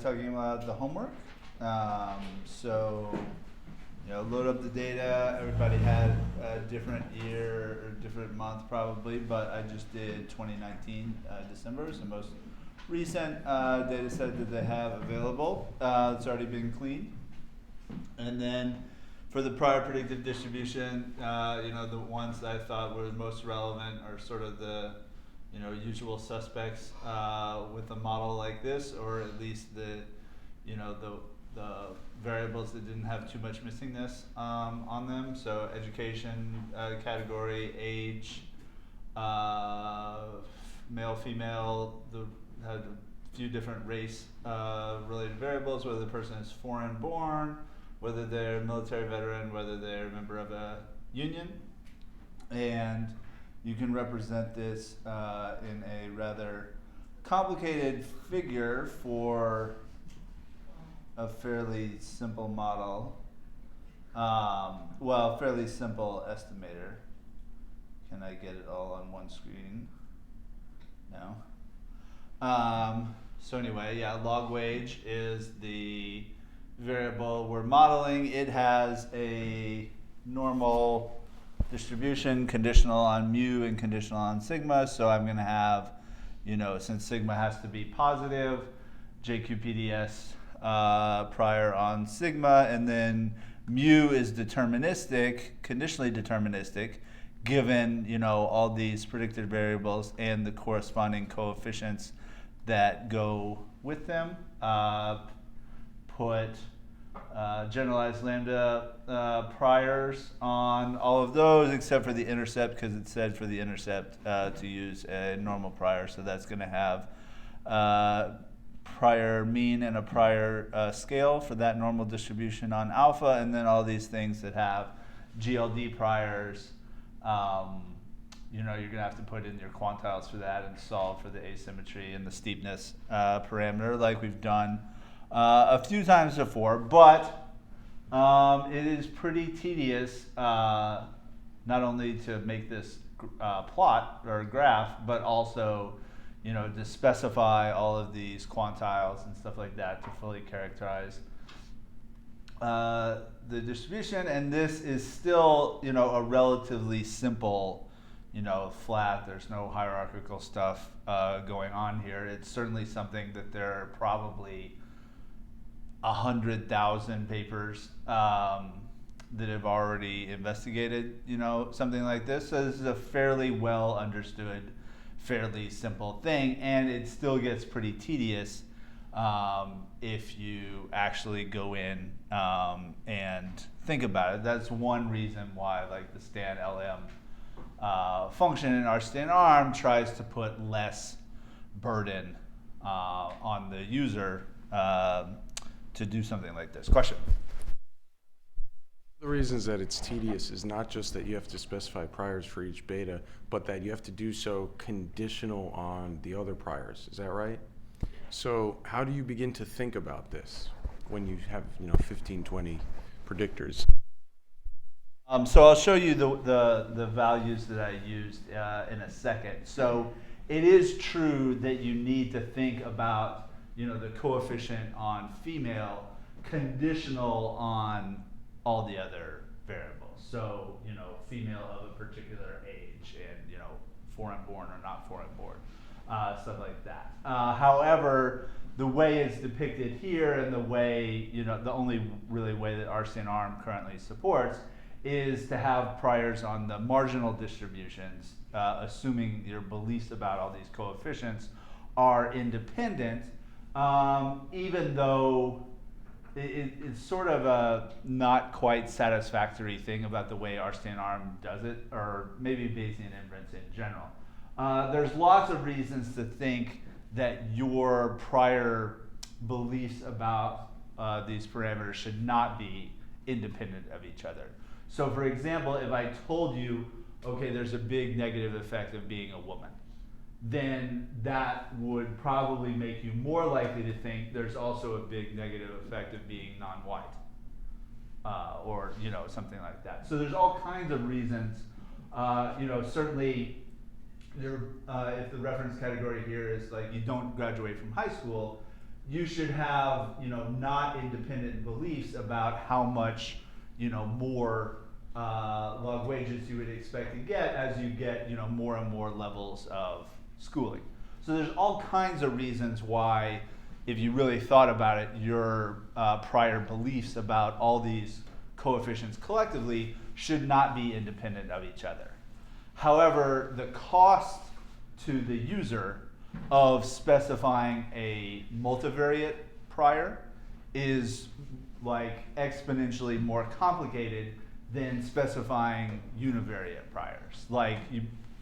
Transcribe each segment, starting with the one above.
talking about the homework. So, load up the data. Everybody had a different year or different month probably, but I just did 2019 December, so most recent data set that they have available. It's already been cleaned. And then for the prior predictive distribution, the ones that I thought were most relevant are sort of the usual suspects with a model like this, or at least the variables that didn't have too much missingness on them. So education category, age, male, female, had a few different race related variables, whether the person is foreign born, whether they're a military veteran, whether they're a member of a union. And you can represent this in a rather complicated figure for a fairly simple model. Fairly simple estimator. Can I get it all on one screen? No. So anyway, log wage is the variable we're modeling. It has a normal distribution, conditional on mu and conditional on sigma. So I'm going to have, since sigma has to be positive, JQPDS prior on sigma, and then mu is deterministic, conditionally deterministic, given all these predicted variables and the corresponding coefficients that go with them. Put generalized lambda priors on all of those except for the intercept, because it said for the intercept to use a normal prior. So that's going to have prior mean and a prior scale for that normal distribution on alpha, and then all these things that have GLD priors. You're going to have to put in your quantiles for that and solve for the asymmetry and the steepness parameter like we've done a few times before, but it is pretty tedious not only to make this plot or graph, but also to specify all of these quantiles and stuff like that to fully characterize the distribution. And this is still a relatively simple flat. There's no hierarchical stuff going on here. It's certainly something that there are probably 100,000 papers that have already investigated, something like this. So this is a fairly well understood, fairly simple thing, and it still gets pretty tedious if you actually go in and think about it. That's one reason why, like, the stan LM function in our stan arm tries to put less burden on the user to do something like this. Question? The reasons that it's tedious is not just that you have to specify priors for each beta, but that you have to do so conditional on the other priors. Is that right? So how do you begin to think about this when you have 15, 20 predictors? So I'll show you the values that I used in a second. So it is true that you need to think about the coefficient on female conditional on all the other variables. So female of a particular age, and foreign born or not foreign born, stuff like that. However, the way it's depicted here, and the way the only really way that RCNARM currently supports, is to have priors on the marginal distributions, assuming your beliefs about all these coefficients are independent, even though it's sort of a not quite satisfactory thing about the way RCNARM does it, or maybe Bayesian inference in general. There's lots of reasons to think that your prior beliefs about these parameters should not be independent of each other. So for example, if I told you, okay, there's a big negative effect of being a woman, then that would probably make you more likely to think there's also a big negative effect of being non-white, or something like that. So there's all kinds of reasons. Certainly, if the reference category here is like you don't graduate from high school, you should have, not independent beliefs about how much, more log wages you would expect to get as you get, more and more levels of schooling. So there's all kinds of reasons why, if you really thought about it, your prior beliefs about all these coefficients collectively should not be independent of each other. However, the cost to the user of specifying a multivariate prior is like exponentially more complicated than specifying univariate priors. Like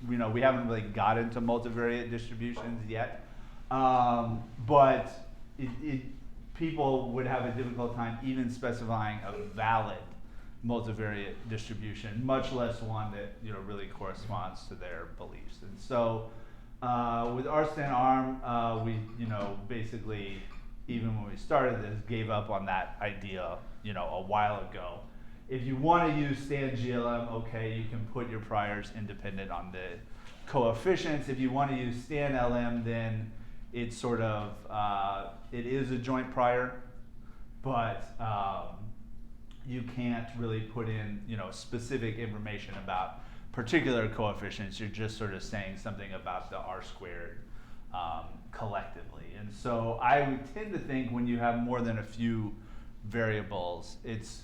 we haven't really got into multivariate distributions yet, but people would have a difficult time even specifying a valid multivariate distribution, much less one that really corresponds to their beliefs. And so with RStan ARM, we basically, even when we started this, gave up on that idea a while ago. If you want to use stan GLM, okay, you can put your priors independent on the coefficients. If you want to use stan LM, then it's sort of it is a joint prior, but you can't really put in specific information about particular coefficients. You're just sort of saying something about the R squared collectively. And so I would tend to think when you have more than a few variables, it's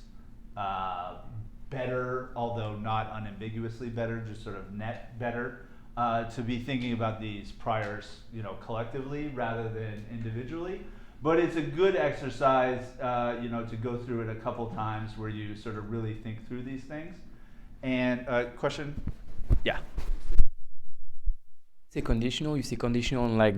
better, although not unambiguously better, just sort of net better, to be thinking about these priors collectively rather than individually. But it's a good exercise to go through it a couple times where you sort of really think through these things. And question? Yeah. Say conditional. You say conditional on like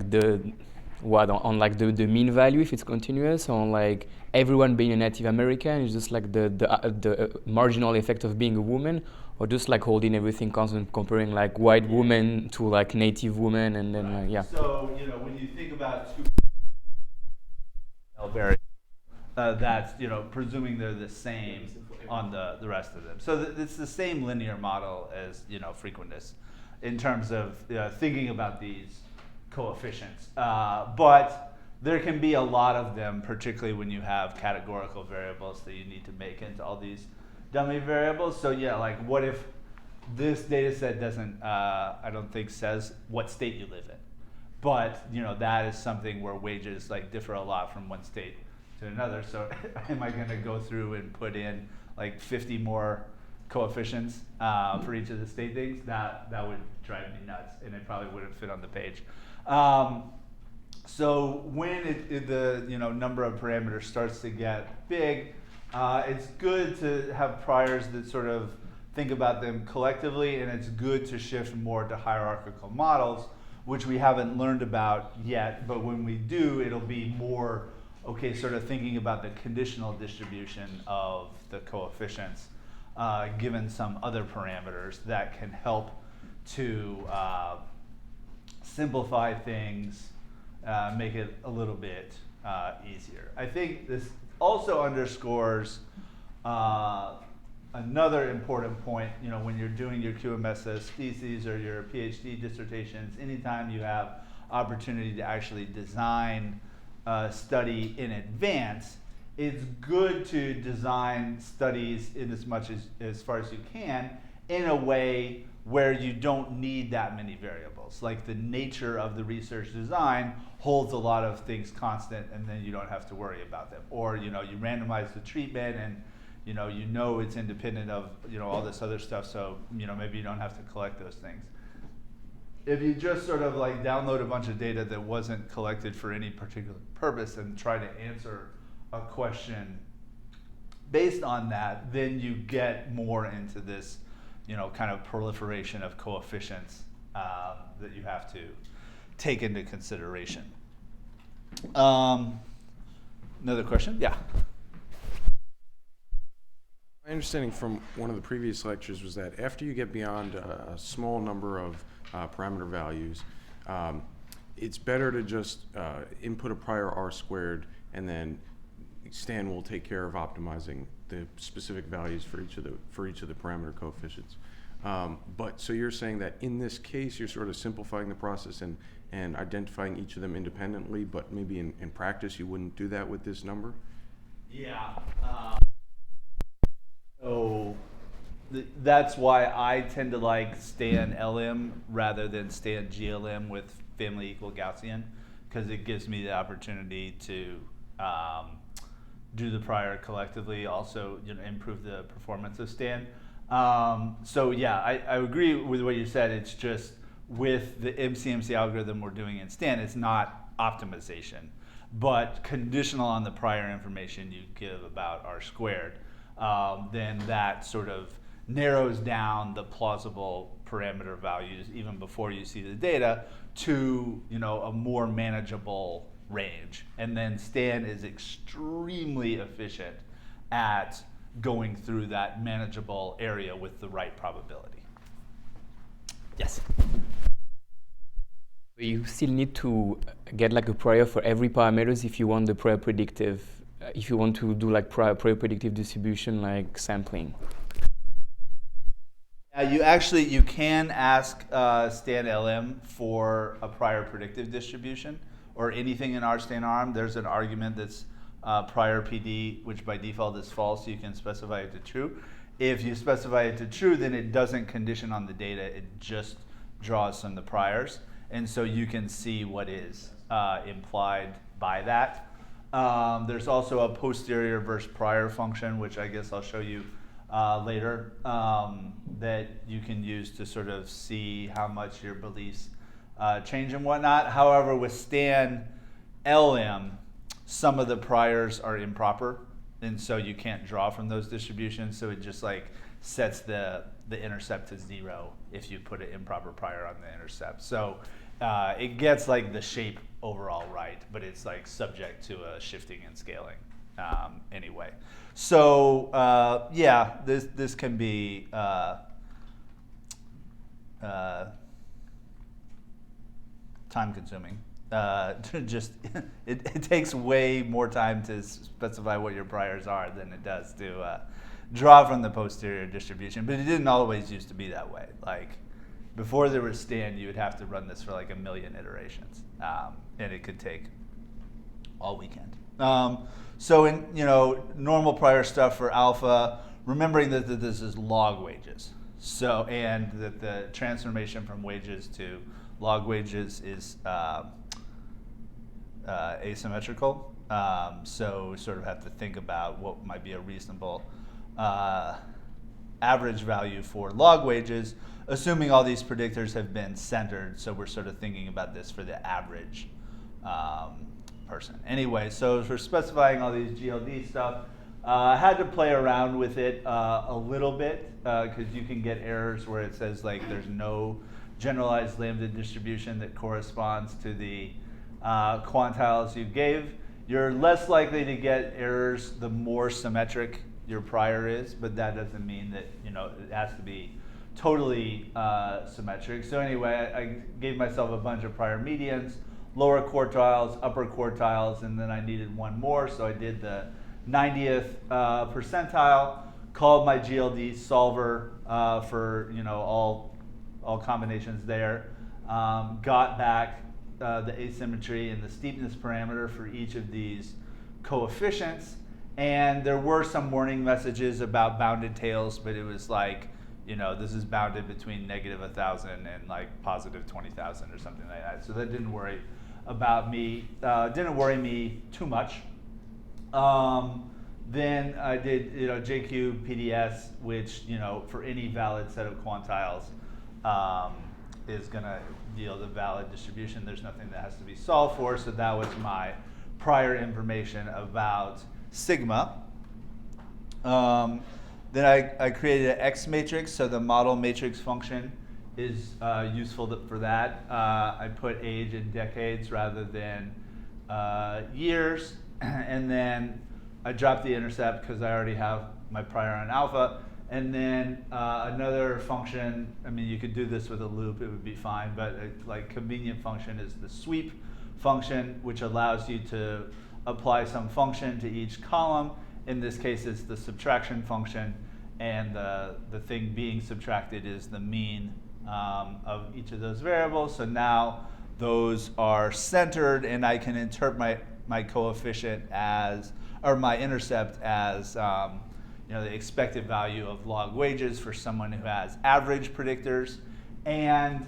on like the mean value if it's continuous, on like everyone being a Native American is just like the marginal effect of being a woman, or just like holding everything constant, comparing like white woman to like Native woman, and then right. yeah. So when you think about two variables, that's presuming they're the same on the rest of them. So it's the same linear model as frequentness in terms of thinking about these coefficients. But there can be a lot of them, particularly when you have categorical variables that you need to make into all these dummy variables. So yeah, like what if this data set doesn't, I don't think says what state you live in. But that is something where wages like differ a lot from one state to another. So am I going to go through and put in like 50 more coefficients for each of the state things? That would drive me nuts, and it probably wouldn't fit on the page. So when the number of parameters starts to get big, it's good to have priors that sort of think about them collectively, and it's good to shift more to hierarchical models, which we haven't learned about yet. But when we do, it'll be more sort of thinking about the conditional distribution of the coefficients given some other parameters that can help to simplify things, make it a little bit easier. I think this also underscores another important point, when you're doing your QMSS theses or your PhD dissertations, anytime you have opportunity to actually design a study in advance, it's good to design studies in as far as you can in a way where you don't need that many variables. Like the nature of the research design holds a lot of things constant, and then you don't have to worry about them. Or you randomize the treatment, and it's independent of all this other stuff, so maybe you don't have to collect those things. If you just sort of like download a bunch of data that wasn't collected for any particular purpose and try to answer a question based on that, then you get more into this kind of proliferation of coefficients that you have to take into consideration. Another question? Yeah. My understanding from one of the previous lectures was that after you get beyond a small number of parameter values, it's better to just input a prior R squared, and then Stan will take care of optimizing the specific values for each of the parameter coefficients. But so you're saying that in this case, you're sort of simplifying the process and identifying each of them independently, but maybe in practice you wouldn't do that with this number? Yeah. So that's why I tend to like stan LM rather than stan GLM with family equal Gaussian, because it gives me the opportunity to do the prior collectively, also improve the performance of stan. So yeah, I agree with what you said. It's just with the MCMC algorithm we're doing in stan, it's not optimization, but conditional on the prior information you give about R squared, then that sort of narrows down the plausible parameter values even before you see the data to a more manageable range. And then stan is extremely efficient at going through that manageable area with the right probability. Yes. You still need to get like a prior for every parameters if you want the prior predictive, if you want to do like prior predictive distribution like sampling. You can ask stan LM for a prior predictive distribution or anything in rstan arm. There's an argument that's prior PD, which by default is false. You can specify it to true. If you specify it to true, then it doesn't condition on the data. It just draws from the priors. And so you can see what is implied by that. There's also a posterior versus prior function, which I guess I'll show you later, that you can use to sort of see how much your beliefs change and whatnot. However, with stan LM, some of the priors are improper, and so you can't draw from those distributions. So it just like sets the intercept to 0 if you put an improper prior on the intercept. So it gets like the shape overall right, but it's like subject to a shifting and scaling anyway. So yeah, this can be time consuming. Just it takes way more time to specify what your priors are than it does to draw from the posterior distribution. But it didn't always used to be that way. Like before there was stan, you would have to run this for like 1 million iterations, and it could take all weekend. So in normal prior stuff for alpha, remembering that this is log wages. So and that the transformation from wages to log wages is asymmetrical. So we sort of have to think about what might be a reasonable average value for log wages, assuming all these predictors have been centered. So we're sort of thinking about this for the average person. Anyway, so for specifying all these GLD stuff, I had to play around with it a little bit because you can get errors where it says like there's no generalized lambda distribution that corresponds to the quantiles you gave. You're less likely to get errors the more symmetric your prior is, but that doesn't mean that it has to be totally symmetric. So anyway, I gave myself a bunch of prior medians, lower quartiles, upper quartiles, and then I needed one more, so I did the 90th percentile, called my GLD solver for all combinations there, got back the asymmetry and the steepness parameter for each of these coefficients, and there were some warning messages about bounded tails, but it was like, this is bounded between -1,000 and like +20,000 or something like that. So that didn't worry me too much. Then I did JQ PDS, which for any valid set of quantiles is going to yield a valid distribution. There's nothing that has to be solved for, so that was my prior information about sigma. Then I created an X matrix, so the model matrix function is useful for that. I put age in decades rather than years, and then I dropped the intercept because I already have my prior on alpha. And then another function, you could do this with a loop, it would be fine, but like convenient function is the sweep function, which allows you to apply some function to each column. In this case, it's the subtraction function. and the thing being subtracted is the mean of each of those variables. So now those are centered, and I can interpret my coefficient as, or my intercept as, the expected value of log wages for someone who has average predictors. And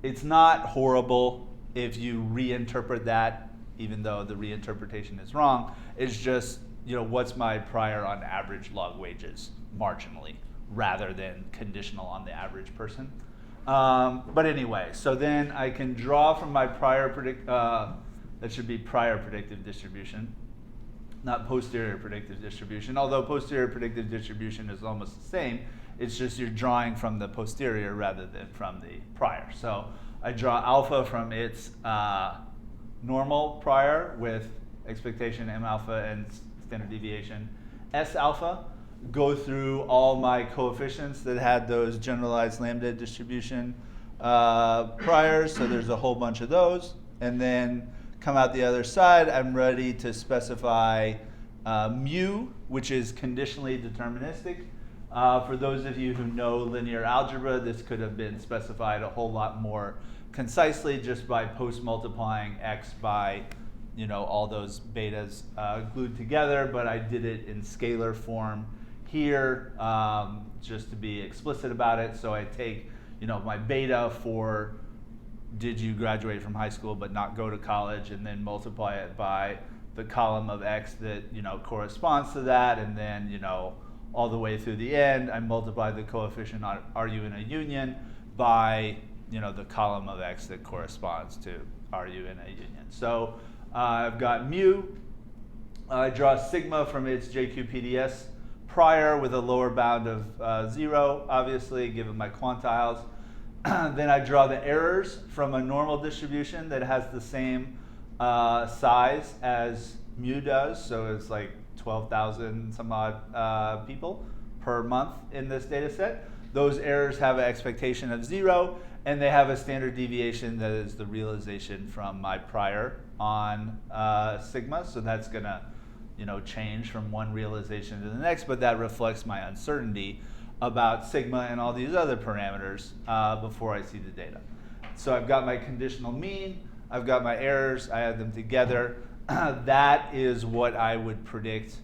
it's not horrible if you reinterpret that, even though the reinterpretation is wrong. It's just, what's my prior on average log wages marginally, rather than conditional on the average person. But anyway, so then I can draw from my prior that should be prior predictive distribution, not posterior predictive distribution, although posterior predictive distribution is almost the same. It's just you're drawing from the posterior rather than from the prior. So I draw alpha from its normal prior with expectation M alpha and standard deviation S alpha, go through all my coefficients that had those generalized lambda distribution priors, so there's a whole bunch of those, and then come out the other side. I'm ready to specify mu, which is conditionally deterministic. For those of you who know linear algebra, this could have been specified a whole lot more concisely just by post-multiplying x by all those betas glued together, but I did it in scalar form here just to be explicit about it. So I take my beta for did you graduate from high school but not go to college, and then multiply it by the column of x that corresponds to that, and then all the way through the end I multiply the coefficient on are you in a union by the column of x that corresponds to are you in a union. So I've got mu. I draw sigma from its JQPDS prior with a lower bound of 0, obviously, given my quantiles. Then I draw the errors from a normal distribution that has the same size as mu does. So it's like 12,000 some odd people per month in this data set. Those errors have an expectation of 0, and they have a standard deviation that is the realization from my prior on sigma. So that's going to change from one realization to the next, but that reflects my uncertainty about sigma and all these other parameters before I see the data. So I've got my conditional mean, I've got my errors, I add them together. That is what I would predict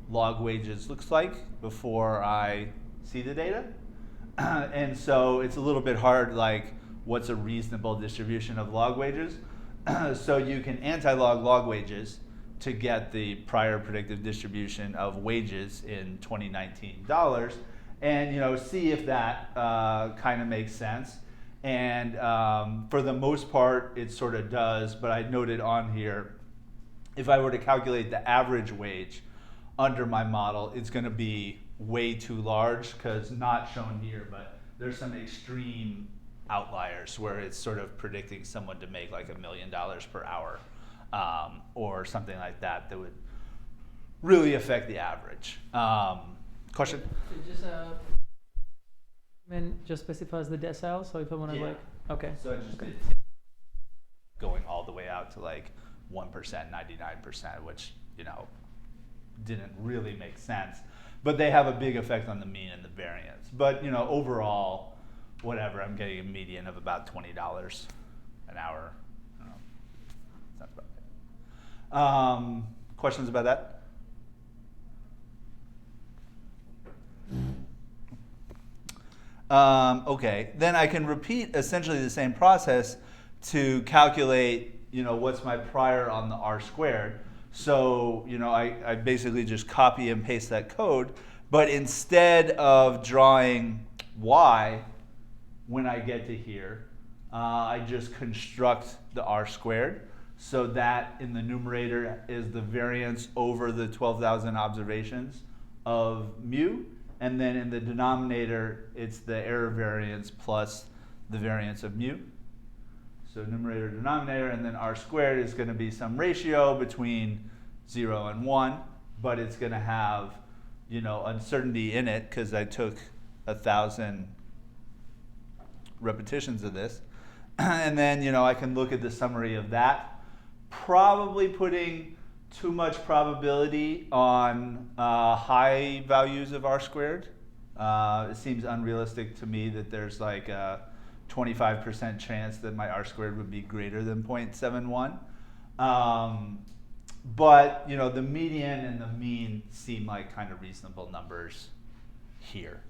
log wages looks like before I see the data. And so it's a little bit hard, like what's a reasonable distribution of log wages? So you can anti-log log wages to get the prior predictive distribution of wages in 2019 dollars, and see if that kind of makes sense. And for the most part, it sort of does. But I noted on here, if I were to calculate the average wage under my model, it's going to be way too large, because not shown here, but there's some extreme outliers where it's sort of predicting someone to make like $1 million per hour. Or something like that that would really affect the average. Question? Just specifies the decile, so if I want to okay. So I just did going all the way out to like 1%, 99%, which didn't really make sense. But they have a big effect on the mean and the variance. But overall, whatever, I'm getting a median of about $20 an hour. Sounds about right. Questions about that? Okay, then I can repeat essentially the same process to calculate, what's my prior on the R squared. So, I basically just copy and paste that code, but instead of drawing Y when I get to here, I just construct the R squared. So that in the numerator is the variance over the 12,000 observations of mu. And then in the denominator, it's the error variance plus the variance of mu. So numerator, denominator, and then R squared is going to be some ratio between 0 and 1. But it's going to have, uncertainty in it, because I took 1,000 repetitions of this. And then, I can look at the summary of that. Probably putting too much probability on high values of R squared, It seems unrealistic to me that there's like a 25% chance that my R squared would be greater than 0.71. But you know, the median and the mean seem like kind of reasonable numbers here.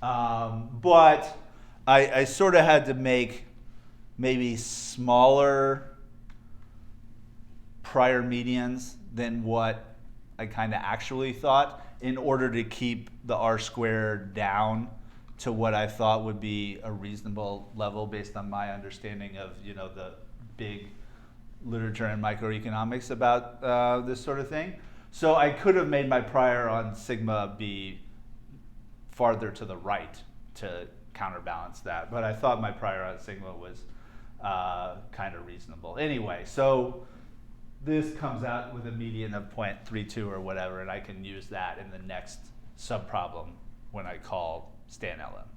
But I sort of had to make maybe smaller prior medians than what I kind of actually thought in order to keep the R squared down to what I thought would be a reasonable level based on my understanding of, you know, the big literature in microeconomics about this sort of thing. So I could have made my prior on sigma be farther to the right to counterbalance that, but I thought my prior on sigma was kind of reasonable. Anyway, so this comes out with a median of 0.32 or whatever, and I can use that in the next subproblem when I call stan LM.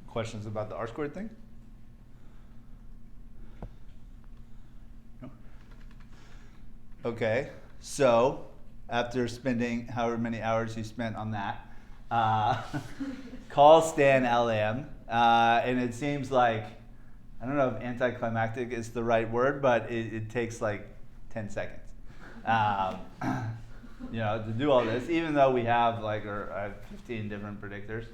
Questions about the R squared thing? No? Okay, so after spending however many hours you spent on that, call stan LM, and it seems like, I don't know if anticlimactic is the right word, but it takes like 10 seconds. You know, to do all this, even though we have like 15 different predictors.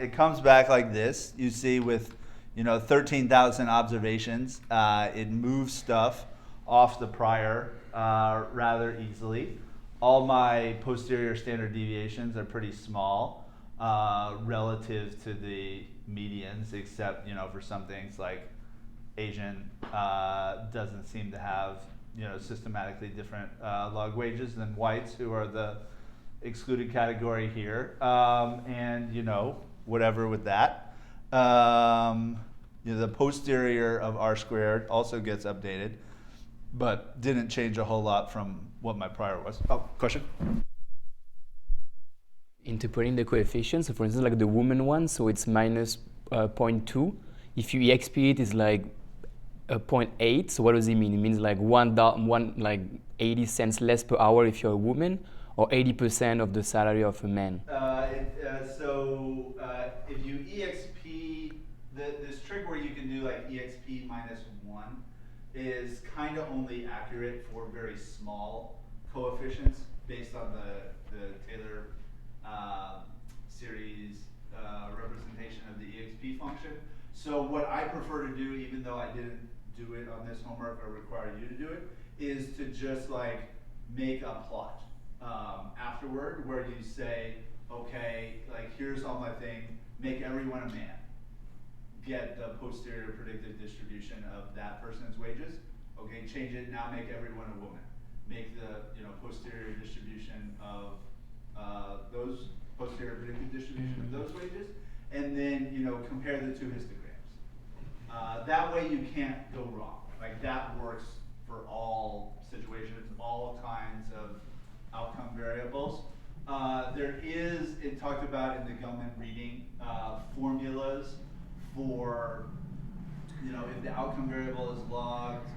It comes back like this. You see with, you know, 13,000 observations, it moves stuff off the prior rather easily. All my posterior standard deviations are pretty small relative to the medians, except, you know, for some things like Asian doesn't seem to have, you know, systematically different log wages than whites, who are the excluded category here, and you know, whatever with that. You know, the posterior of R squared also gets updated, but didn't change a whole lot from what my prior was. Oh, question? Interpreting the coefficients, so for instance, like the woman one, so it's minus 0.2. If you exp it, it's like 0.8. So what does it mean? It means like one like 80 cents less per hour if you're a woman, or 80% of the salary of a man. If you exp, this trick where you can do like exp minus 1 is kind of only accurate for very small coefficients based on the Taylor series representation of the exp function. So what I prefer to do, even though I didn't do it on this homework or require you to do it, is to just like make a plot afterward where you say, okay, like here's all my thing, make everyone a man. Get the posterior predictive distribution of that person's wages. Okay, change it, now make everyone a woman. Make the, you know, posterior distribution of those posterior predictive distribution of those wages, and then, you know, compare the two histograms. That way you can't go wrong. Like that works for all situations, all kinds of outcome variables. There is, it talked about in the Gellman reading, formulas for, you know, if the outcome variable is logged,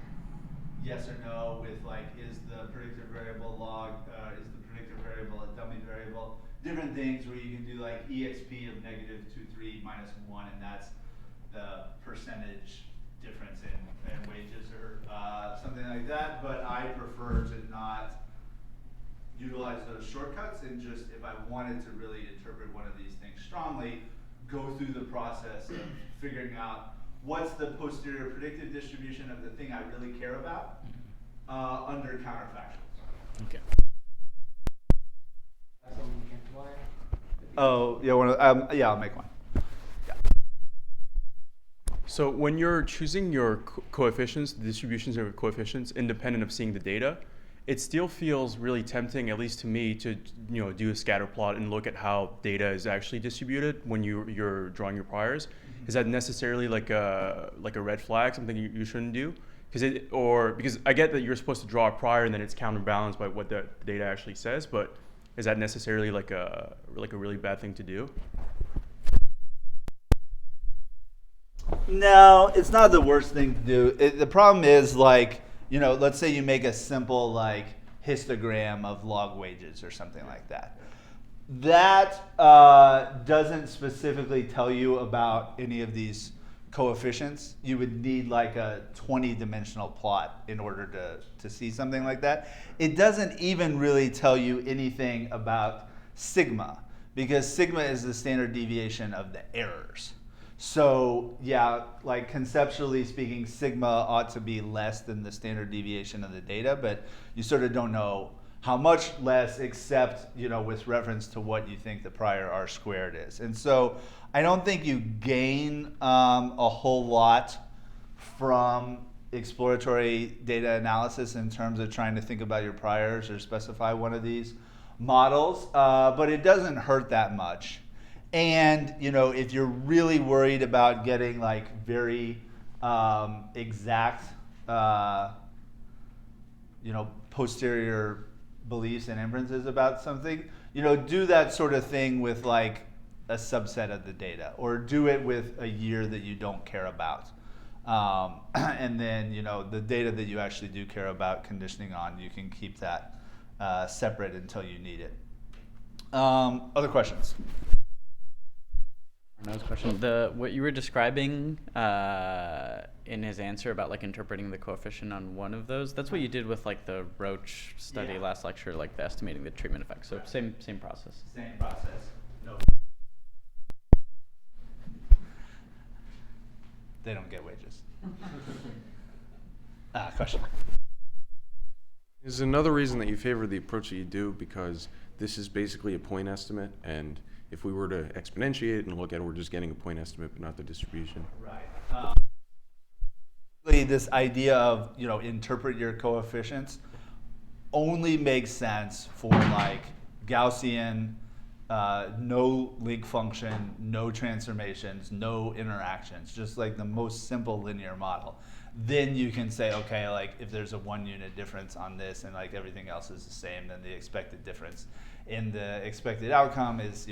yes or no, with like, is the predictor variable logged, is the predictor variable a dummy variable? Different things where you can do like exp of -2,3 minus 1, and that's the percentage difference in wages or something like that. But I prefer to not utilize those shortcuts, and just, if I wanted to really interpret one of these things strongly, go through the process of figuring out what's the posterior predictive distribution of the thing I really care about under counterfactuals. Okay. Oh, yeah, yeah, I'll make one. Yeah. So when you're choosing your coefficients, the distributions of your coefficients, independent of seeing the data, it still feels really tempting, at least to me, to, you know, do a scatter plot and look at how data is actually distributed when you're drawing your priors. Mm-hmm. Is that necessarily like a red flag, something you shouldn't do? Because I get that you're supposed to draw a prior and then it's counterbalanced by what the data actually says, but is that necessarily like a really bad thing to do? No, it's not the worst thing to do. The problem is, like, you know, let's say you make a simple like histogram of log wages or something like that. That doesn't specifically tell you about any of these coefficients. You would need like a 20-dimensional plot in order to see something like that. It doesn't even really tell you anything about sigma, because sigma is the standard deviation of the errors. So yeah, like conceptually speaking, sigma ought to be less than the standard deviation of the data, but you sort of don't know how much less, except with reference to what you think the prior R squared is. And so I don't think you gain a whole lot from exploratory data analysis in terms of trying to think about your priors or specify one of these models, but it doesn't hurt that much. And if you're really worried about getting like very exact posterior beliefs and inferences about something, do that sort of thing with like a subset of the data, or do it with a year that you don't care about. And then, the data that you actually do care about conditioning on, you can keep that separate until you need it. Other questions? Another question. What you were describing in his answer about like interpreting the coefficient on one of those, that's what you did with like the Roche study last lecture, like the estimating the treatment effect. So same process. Same process. No. They don't get wages. Question. Is another reason that you favor the approach that you do because this is basically a point estimate, and if we were to exponentiate and look at it, we're just getting a point estimate, but not the distribution. Right. This idea of interpret your coefficients only makes sense for like Gaussian, no link function, no transformations, no interactions, just like the most simple linear model. Then you can say, okay, like if there's a 1 unit difference on this and like everything else is the same, then the expected difference in the expected outcome is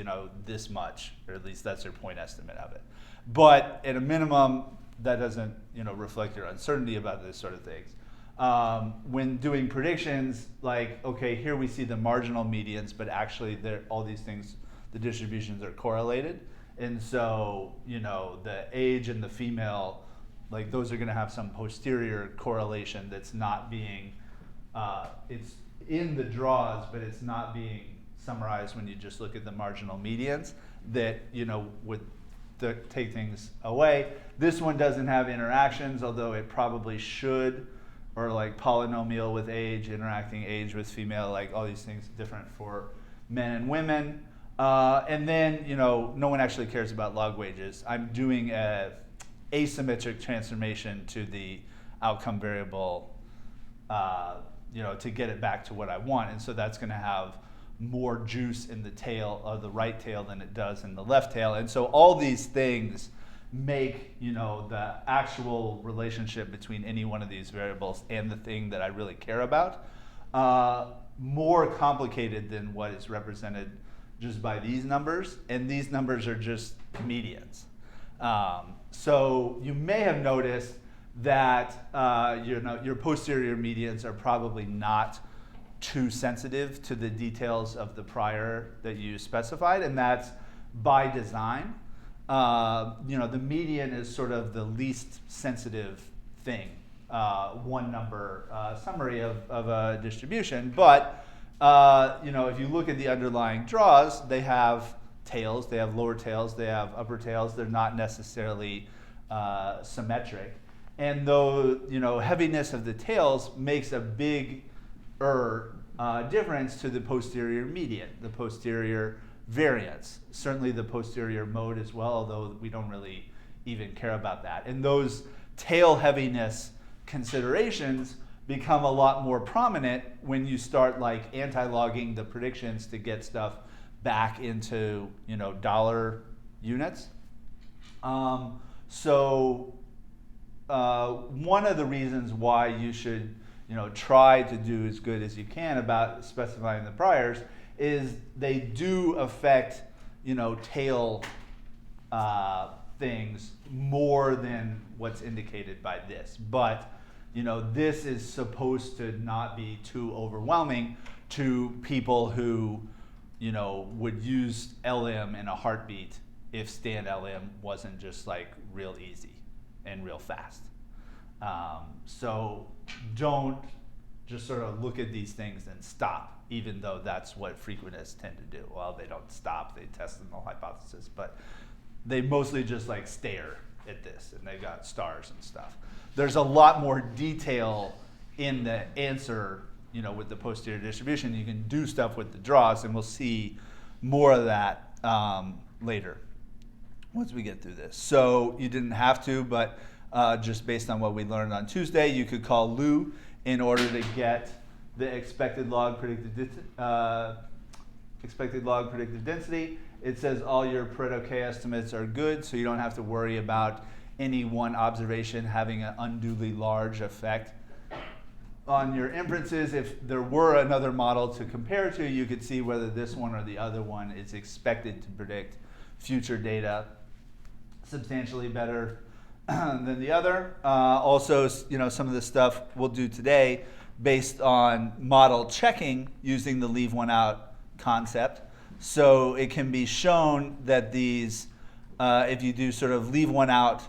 this much, or at least that's your point estimate of it. But at a minimum, that doesn't reflect your uncertainty about this sort of things. When doing predictions, like okay, here we see the marginal medians, but actually all these things, the distributions are correlated, and so the age and the female, like those are going to have some posterior correlation that's not being, it's in the draws, but it's not being summarized when you just look at the marginal medians that would take things away. This one doesn't have interactions, although it probably should, or like polynomial with age, interacting age with female, like all these things different for men and women. And then no one actually cares about log wages. I'm doing a asymmetric transformation to the outcome variable, to get it back to what I want, and so that's going to have more juice in the tail of the right tail than it does in the left tail, and so all these things make the actual relationship between any one of these variables and the thing that I really care about more complicated than what is represented just by these numbers, and these numbers are just medians. So you may have noticed that your posterior medians are probably not too sensitive to the details of the prior that you specified, and that's by design. The median is sort of the least sensitive thing, one number summary of a distribution. But if you look at the underlying draws, they have tails, they have lower tails, they have upper tails. They're not necessarily symmetric, and though heaviness of the tails makes a big difference to the posterior median, the posterior variance, certainly the posterior mode as well, although we don't really even care about that. And those tail heaviness considerations become a lot more prominent when you start like anti-logging the predictions to get stuff back into dollar units. So one of the reasons why you should try to do as good as you can about specifying the priors is they do affect tail things more than what's indicated by this. But this is supposed to not be too overwhelming to people who, would use LM in a heartbeat if stand LM wasn't just like real easy and real fast. So don't just sort of look at these things and stop, even though that's what frequentists tend to do. Well, they don't stop, they test the null hypothesis, but they mostly just like stare at this, and they got stars and stuff. There's a lot more detail in the answer, with the posterior distribution. You can do stuff with the draws, and we'll see more of that later once we get through this. So you didn't have to, but just based on what we learned on Tuesday, you could call Lou in order to get the expected log predicted density. It says all your Pareto K estimates are good, so you don't have to worry about any one observation having an unduly large effect on your inferences. If there were another model to compare to, you could see whether this one or the other one is expected to predict future data substantially better than the other. Also, some of the stuff we'll do today based on model checking using the leave one out concept. So it can be shown that these, if you do sort of leave one out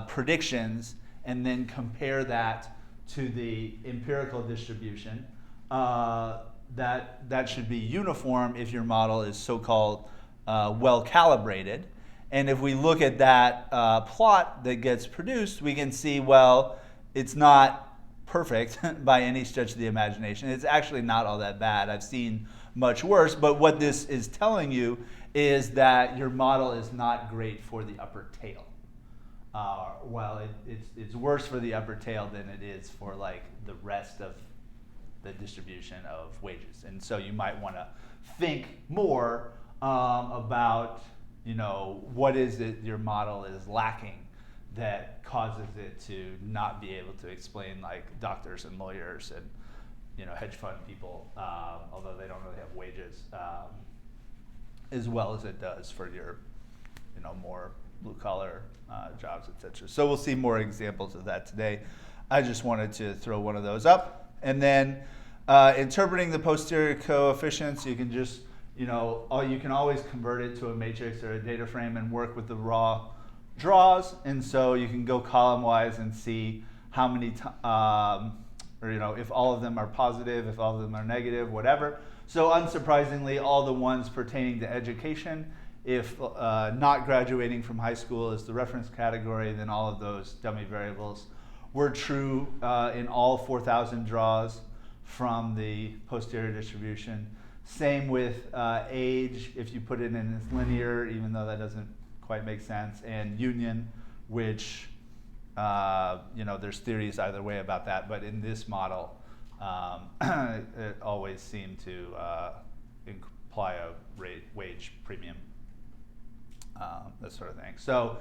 predictions and then compare that to the empirical distribution, that should be uniform if your model is so-called well calibrated. And if we look at that plot that gets produced, we can see, well, it's not perfect by any stretch of the imagination. It's actually not all that bad. I've seen much worse, but what this is telling you is that your model is not great for the upper tail. Well, it's worse for the upper tail than it is for like the rest of the distribution of wages. And so you might want to think more about, what is it your model is lacking that causes it to not be able to explain like doctors and lawyers and hedge fund people, although they don't really have wages, as well as it does for your more blue collar jobs, etc. So we'll see more examples of that today. I just wanted to throw one of those up. And then interpreting the posterior coefficients, you can just you can always convert it to a matrix or a data frame and work with the raw draws. And so you can go column wise and see how many if all of them are positive, if all of them are negative, whatever. So unsurprisingly, all the ones pertaining to education, if not graduating from high school is the reference category, then all of those dummy variables were true in all 4,000 draws from the posterior distribution. Same with age, if you put it in as linear, even though that doesn't quite make sense, and union, which there's theories either way about that, but in this model, it always seemed to imply a wage premium, that sort of thing. So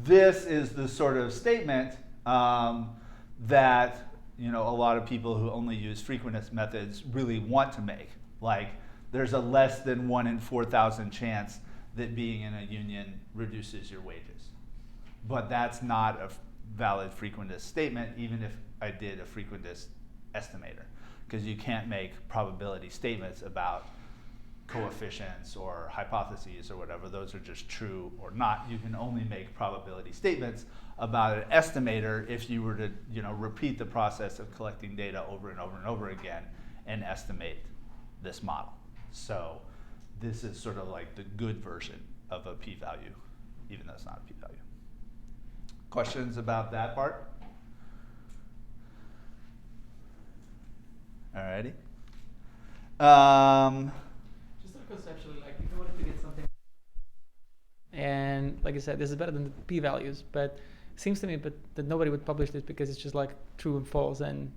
this is the sort of statement that a lot of people who only use frequentist methods really want to make. Like, there's a less than 1 in 4,000 chance that being in a union reduces your wages. But that's not a valid frequentist statement, even if I did a frequentist estimator, because you can't make probability statements about coefficients or hypotheses or whatever. Those are just true or not. You can only make probability statements about an estimator if you were to repeat the process of collecting data over and over and over again and estimate this model. So this is sort of like the good version of a p-value, even though it's not a p-value. Questions about that part? Alrighty. Just sort of conceptually, like if you wanted to get something, and like I said, this is better than the p-values, but it seems to me that nobody would publish this because it's just like true and false, and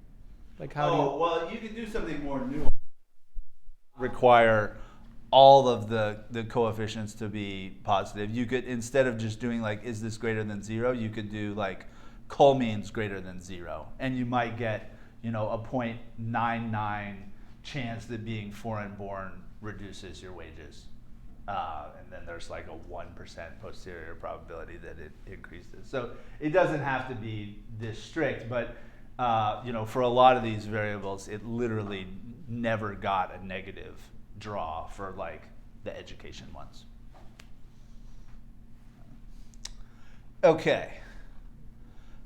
like how do you? Well, you could do something more nuanced. Require all of the coefficients to be positive. You could, instead of just doing like, is this greater than 0, you could do like col means greater than 0, and you might get a 0.99 chance that being foreign born reduces your wages, and then there's like a 1% posterior probability that it increases. So it doesn't have to be this strict, but for a lot of these variables, it literally never got a negative draw for like the education ones. Okay.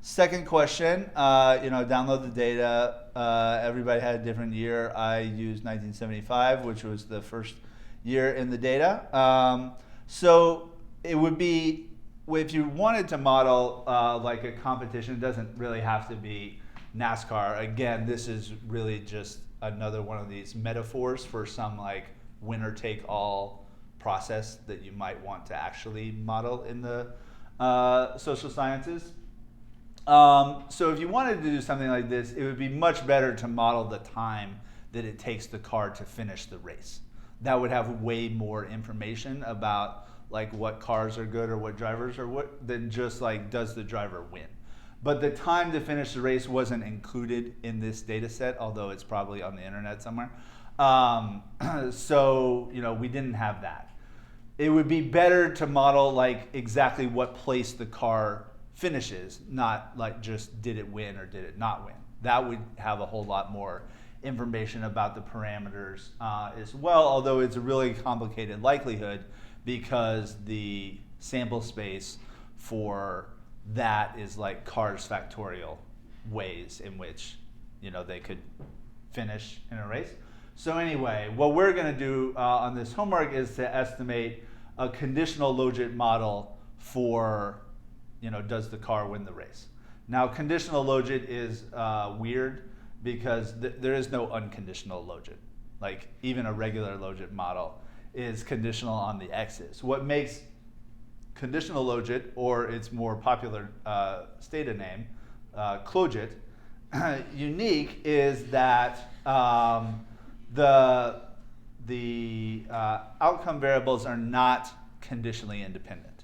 Second question, download the data. Everybody had a different year. I used 1975, which was the first year in the data. So it would be, if you wanted to model like a competition, it doesn't really have to be NASCAR. Again, this is really just another one of these metaphors for some like winner-take-all process that you might want to actually model in the social sciences. So if you wanted to do something like this, it would be much better to model the time that it takes the car to finish the race. That would have way more information about like what cars are good or what drivers are what than just like does the driver win. But the time to finish the race wasn't included in this data set, although it's probably on the internet somewhere. So we didn't have that. It would be better to model like exactly what place the car finishes, not like just did it win or did it not win. That would have a whole lot more information about the parameters as well, although it's a really complicated likelihood because the sample space for that is like cars factorial ways in which they could finish in a race. So anyway, what we're going to do on this homework is to estimate a conditional logit model for does the car win the race. Now, conditional logit is weird because there is no unconditional logit. Like even a regular logit model is conditional on the x's. What makes conditional logit, or its more popular stated name, clogit, unique is that the outcome variables are not conditionally independent.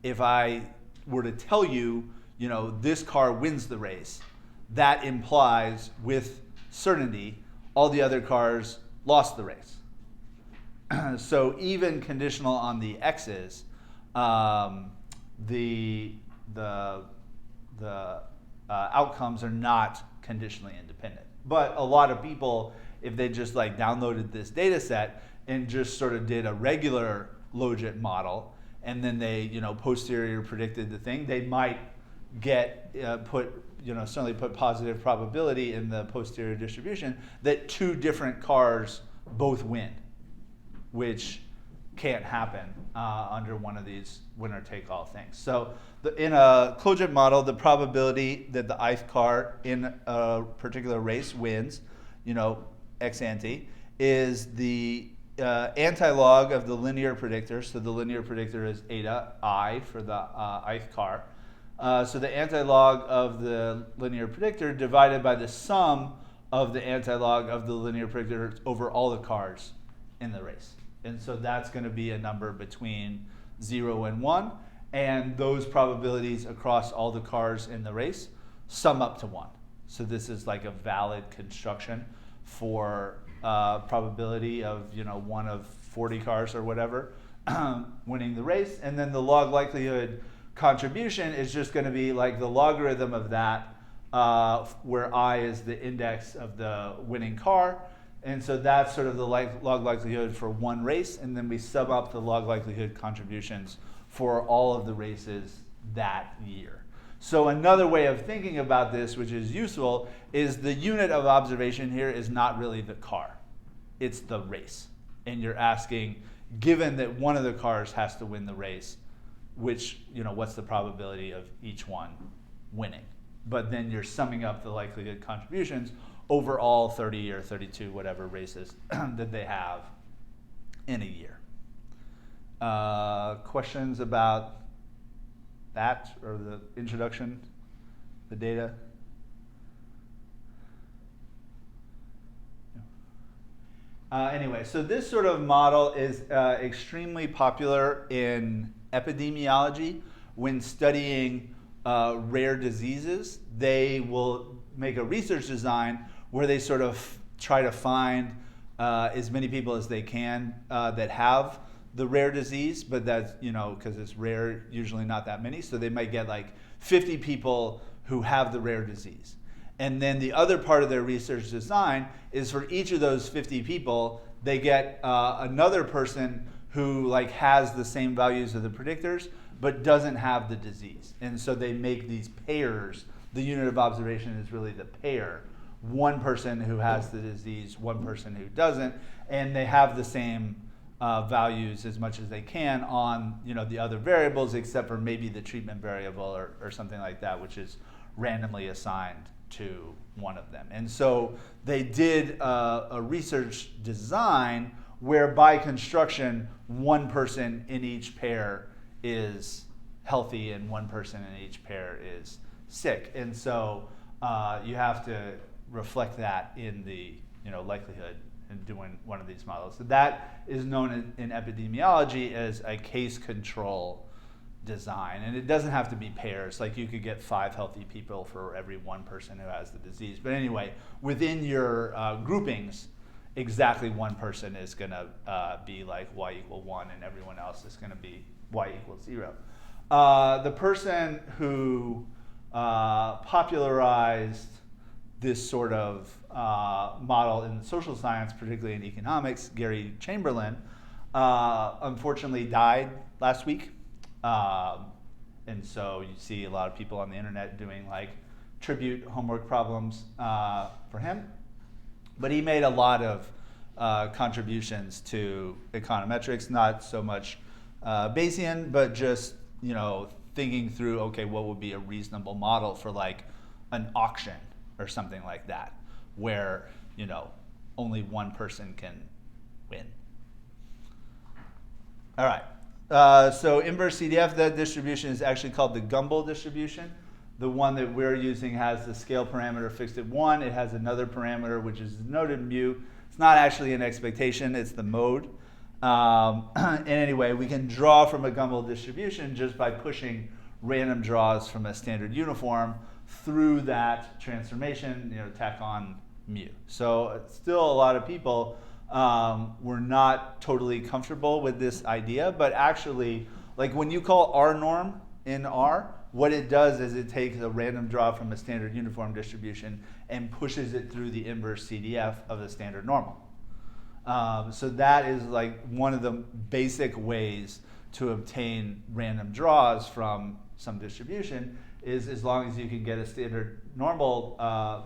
If I were to tell you, this car wins the race, that implies with certainty all the other cars lost the race. So even conditional on the x's, the outcomes are not conditionally independent. But a lot of people, if they just like downloaded this data set and just sort of did a regular logit model, and then they posterior predicted the thing, they might get certainly put positive probability in the posterior distribution that two different cars both win, which can't happen under one of these winner-take-all things. So in a clogit model, the probability that the ith car in a particular race wins, ex ante, is the anti-log of the linear predictor. So the linear predictor is eta I for the ith car. So the anti-log of the linear predictor divided by the sum of the anti-log of the linear predictor over all the cars in the race. And so that's going to be a number between 0 and 1. And those probabilities across all the cars in the race sum up to 1. So this is like a valid construction for probability of 1 of 40 cars or whatever winning the race. And then the log likelihood contribution is just going to be like the logarithm of that, where I is the index of the winning car. And so that's sort of the log likelihood for one race, and then we sum up the log likelihood contributions for all of the races that year. So another way of thinking about this, which is useful, is the unit of observation here is not really the car, it's the race. And you're asking, given that one of the cars has to win the race, what's the probability of each one winning? But then you're summing up the likelihood contributions over all 30 or 32 whatever races that they have in a year. Questions about that or the introduction, the data? Anyway, so this sort of model is extremely popular in epidemiology. When studying rare diseases, they will make a research design where they sort of try to find as many people as they can that have the rare disease, but that's, because it's rare, usually not that many. So they might get like 50 people who have the rare disease. And then the other part of their research design is for each of those 50 people, they get another person who like has the same values of the predictors, but doesn't have the disease. And so they make these pairs. The unit of observation is really the pair. One person who has the disease, one person who doesn't, and they have the same values as much as they can on the other variables, except for maybe the treatment variable or something like that, which is randomly assigned to one of them. And so they did a research design where by construction, one person in each pair is healthy and one person in each pair is sick. And so you have to reflect that in the likelihood in doing one of these models. So that is known in epidemiology as a case control design. And it doesn't have to be pairs. Like you could get 5 healthy people for every one person who has the disease. But anyway, within your groupings, exactly one person is going to be like y equal 1 and everyone else is going to be y equals 0. The person who popularized this sort of model in social science, particularly in economics, Gary Chamberlain, unfortunately died last week. And so you see a lot of people on the internet doing like tribute homework problems for him. But he made a lot of contributions to econometrics, not so much Bayesian, but just thinking through, okay, what would be a reasonable model for like an auction or something like that, where only one person can win. All right. So inverse CDF, that distribution is actually called the Gumbel distribution. The one that we're using has the scale parameter fixed at 1. It has another parameter which is denoted mu. It's not actually an expectation, it's the mode. And anyway, we can draw from a Gumbel distribution just by pushing random draws from a standard uniform through that transformation, tack on mu. So still a lot of people were not totally comfortable with this idea, but actually, like when you call R norm in R, what it does is it takes a random draw from a standard uniform distribution and pushes it through the inverse CDF of the standard normal. So that is like one of the basic ways to obtain random draws from some distribution is as long as you can get a standard normal,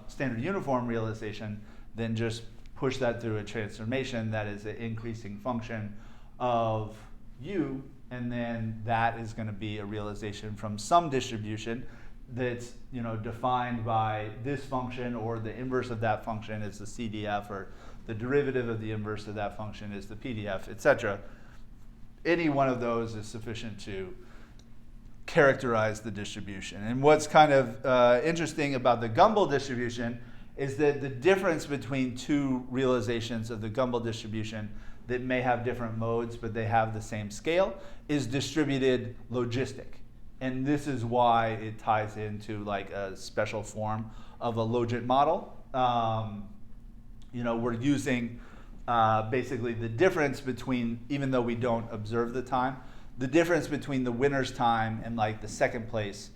standard uniform realization, then just push that through a transformation that is an increasing function of u, and then that is going to be a realization from some distribution that's defined by this function, or the inverse of that function is the CDF, or the derivative of the inverse of that function is the PDF, etc. Any one of those is sufficient to characterize the distribution. And what's kind of interesting about the Gumbel distribution is that the difference between two realizations of the Gumbel distribution that may have different modes but they have the same scale is distributed logistic. And this is why it ties into like a special form of a logit model. We're using basically the difference between, even though we don't observe the time, the difference between the winner's time and like the second place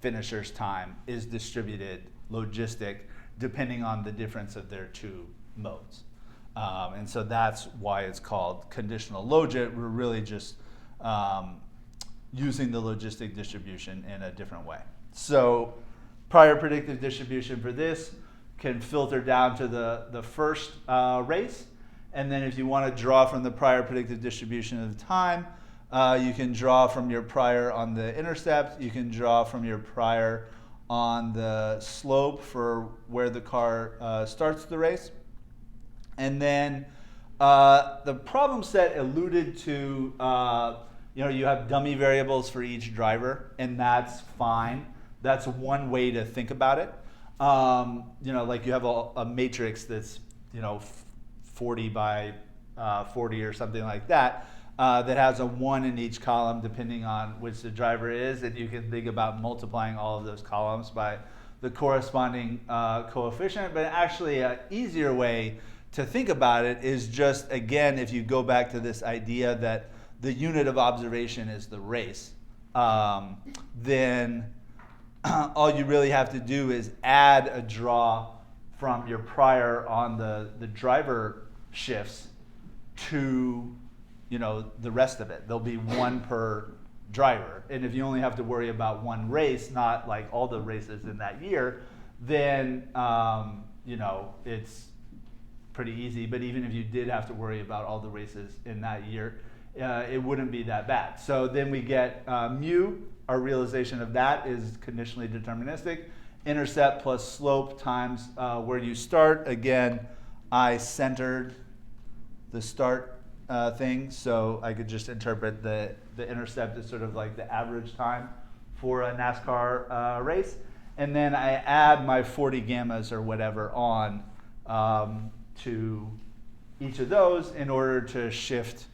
finisher's time is distributed logistic depending on the difference of their two modes. And so that's why it's called conditional logit. We're really just using the logistic distribution in a different way. So prior predictive distribution for this can filter down to the first race. And then if you want to draw from the prior predictive distribution of the time, you can draw from your prior on the intercept. You can draw from your prior on the slope for where the car starts the race. And then the problem set alluded to, you have dummy variables for each driver, and that's fine. That's one way to think about it. Like you have a matrix that's, 40 by 40 or something like that, that has a 1 in each column depending on which the driver is, and you can think about multiplying all of those columns by the corresponding coefficient. But actually an easier way to think about it is just, again, if you go back to this idea that the unit of observation is the race, then all you really have to do is add a draw from your prior on the driver shifts to, you know, the rest of it. There'll be one per driver. And if you only have to worry about one race, not like all the races in that year, then, you know, it's pretty easy. But even if you did have to worry about all the races in that year, it wouldn't be that bad. So then we get mu. Our realization of that is conditionally deterministic. Intercept plus slope times where you start. Again, I centered the start thing, so I could just interpret the intercept as sort of like the average time for a NASCAR race. And then I add my 40 gammas or whatever on to each of those in order to shift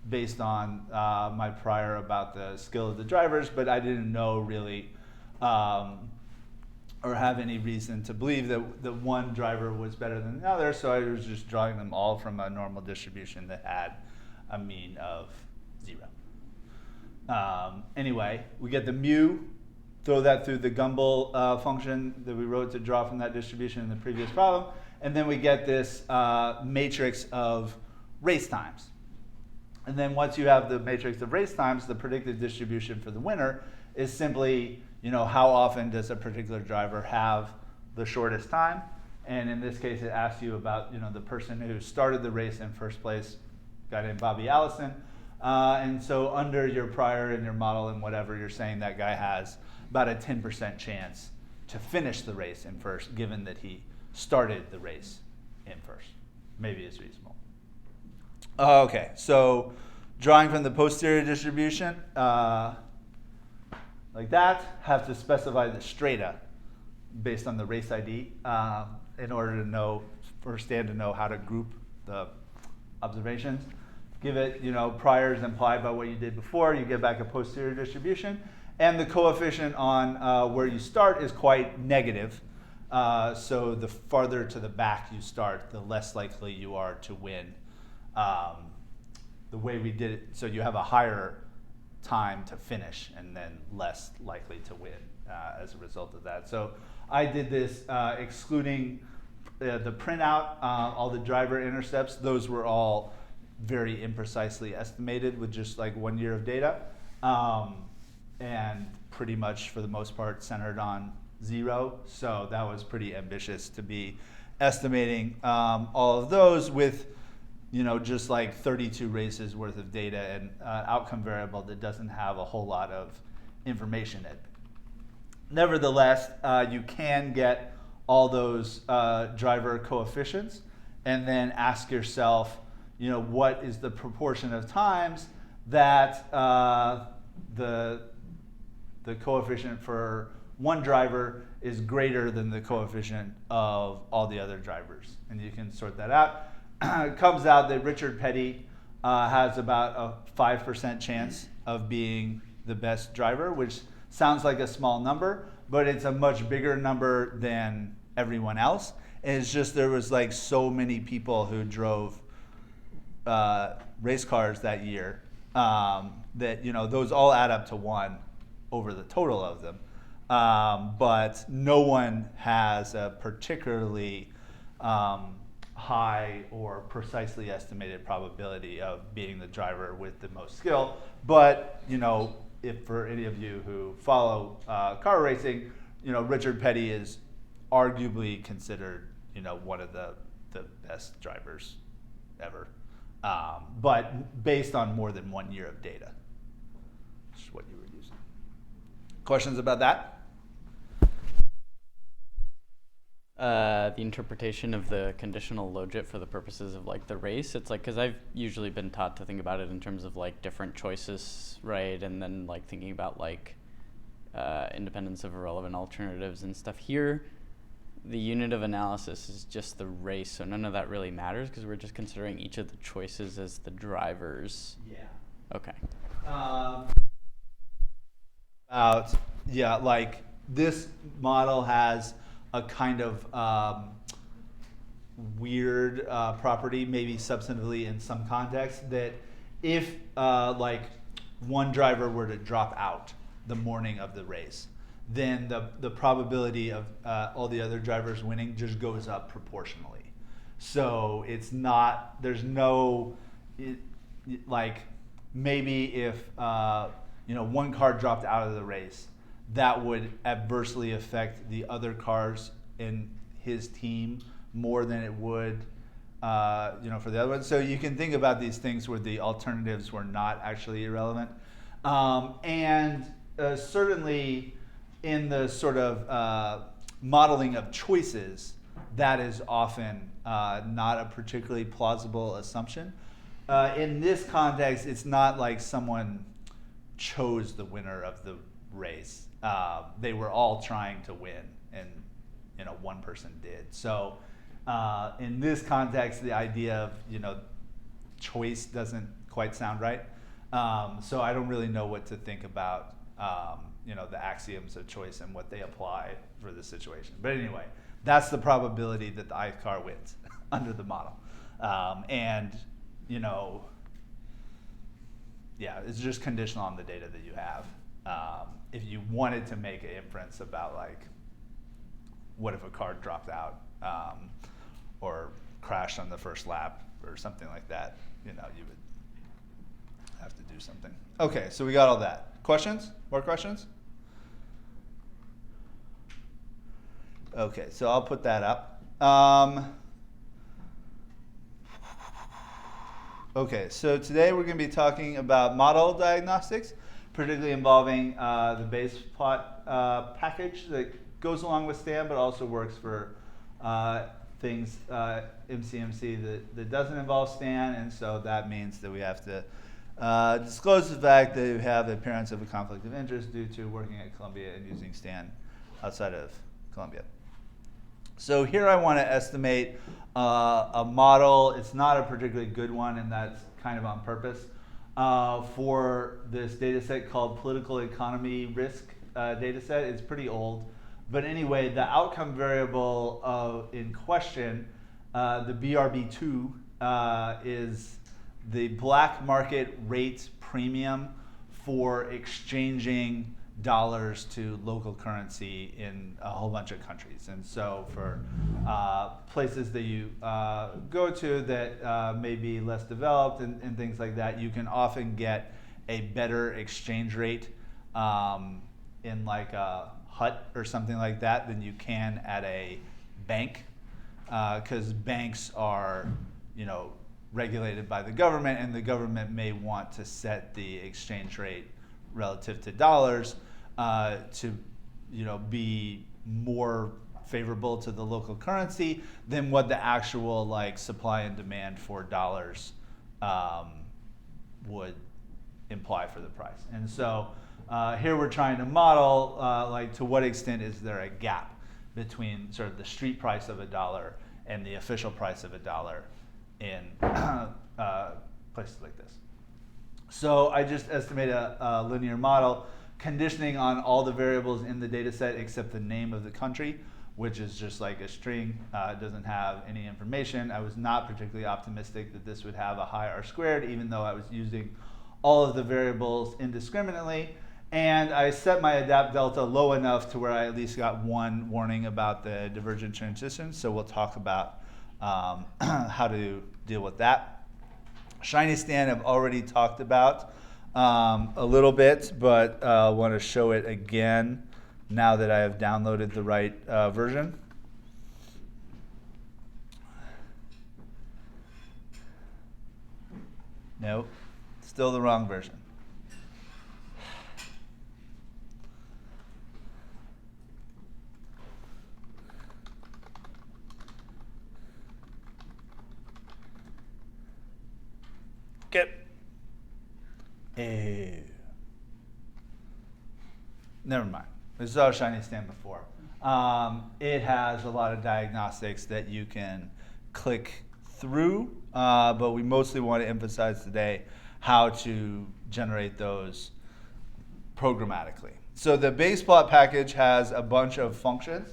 based on my prior about the skill of the drivers, but I didn't know really or have any reason to believe that one driver was better than the other, so I was just drawing them all from a normal distribution that had a mean of 0. Anyway, we get the mu, throw that through the Gumbel function that we wrote to draw from that distribution in the previous problem, and then we get this matrix of race times. And then once you have the matrix of race times, the predicted distribution for the winner is simply, you know, how often does a particular driver have the shortest time? And in this case, it asks you about, you know, the person who started the race in first place, a guy named Bobby Allison. And so under your prior and your model and whatever, you're saying that guy has about a 10% chance to finish the race in first, given that he started the race in first. Maybe it's reasonable. Okay, so drawing from the posterior distribution, like that, have to specify the strata based on the race ID in order to know, for Stan to know how to group the observations. Give it, you know, priors implied by what you did before, you get back a posterior distribution, and the coefficient on where you start is quite negative. So the farther to the back you start, the less likely you are to win. The way we did it, so you have a higher time to finish and then less likely to win as a result of that. So I did this excluding the printout, all the driver intercepts. Those were all very imprecisely estimated with just like 1 year of data, and pretty much for the most part centered on 0. So that was pretty ambitious to be estimating all of those with, you know, just like 32 races worth of data and outcome variable that doesn't have a whole lot of information in it. Nevertheless, you can get all those driver coefficients and then ask yourself, you know, what is the proportion of times that the coefficient for one driver is greater than the coefficient of all the other drivers. And you can sort that out. It comes out that Richard Petty has about a 5% chance of being the best driver, which sounds like a small number, but it's a much bigger number than everyone else. And it's just there was like so many people who drove race cars that year that, you know, those all add up to 1 over the total of them. But no one has a particularly high or precisely estimated probability of being the driver with the most skill. But, you know, if for any of you who follow car racing, you know, Richard Petty is arguably considered, you know, one of the best drivers ever. But based on more than 1 year of data, which is what you were using. Questions about that? The interpretation of the conditional logit for the purposes of like the race, it's like, because I've usually been taught to think about it in terms of like different choices, right? And then like thinking about like independence of irrelevant alternatives and stuff. Here, the unit of analysis is just the race, so none of that really matters because we're just considering each of the choices as the drivers. Yeah. Okay. Yeah, like this model has a kind of weird property, maybe substantively in some context, that if like one driver were to drop out the morning of the race, then the probability of all the other drivers winning just goes up proportionally. So it's not, there's no, like maybe if one car dropped out of the race, that would adversely affect the other cars in his team more than it would for the other one. So you can think about these things where the alternatives were not actually irrelevant. And certainly in the sort of modeling of choices, that is often not a particularly plausible assumption. In this context, it's not like someone chose the winner of the race. They were all trying to win, and one person did. So in this context, the idea of choice doesn't quite sound right. So I don't really know what to think about the axioms of choice and what they apply for the situation. But anyway, that's the probability that the ICE car wins under the model. It's just conditional on the data that you have. If you wanted to make an inference about like, what if a car dropped out or crashed on the first lap or something like that, you would have to do something. Okay, so we got all that. Questions? More questions? Okay, so I'll put that up. Okay, so today we're going to be talking about model diagnostics, particularly involving the bayesplot package that goes along with STAN, but also works for things MCMC that doesn't involve STAN, and so that means that we have to disclose the fact that we have the appearance of a conflict of interest due to working at Columbia and using STAN outside of Columbia. So here I want to estimate a model. It's not a particularly good one, and that's kind of on purpose, for this data set called political economy risk data set. It's pretty old. But anyway, the outcome variable in question, the BRB2, is the black market rate premium for exchanging dollars to local currency in a whole bunch of countries. And so for places that you go to that may be less developed and things like that, you can often get a better exchange rate in like a hut or something like that than you can at a bank, because banks are regulated by the government, and the government may want to set the exchange rate relative to dollars to be more favorable to the local currency than what the actual like supply and demand for dollars would imply for the price. And so here we're trying to model like to what extent is there a gap between sort of the street price of $1 and the official price of $1 in places like this. So I just estimate a linear model conditioning on all the variables in the data set except the name of the country, which is just like a string. It doesn't have any information. I was not particularly optimistic that this would have a high R-squared, even though I was using all of the variables indiscriminately. And I set my adapt delta low enough to where I at least got one warning about the divergent transition. So we'll talk about how to deal with that. Shiny Stan I've already talked about a little bit, but I want to show it again now that I have downloaded the right version. No, still the wrong version. Never mind. We saw Shiny Stan before. It has a lot of diagnostics that you can click through, but we mostly want to emphasize today how to generate those programmatically. So the bayesplot package has a bunch of functions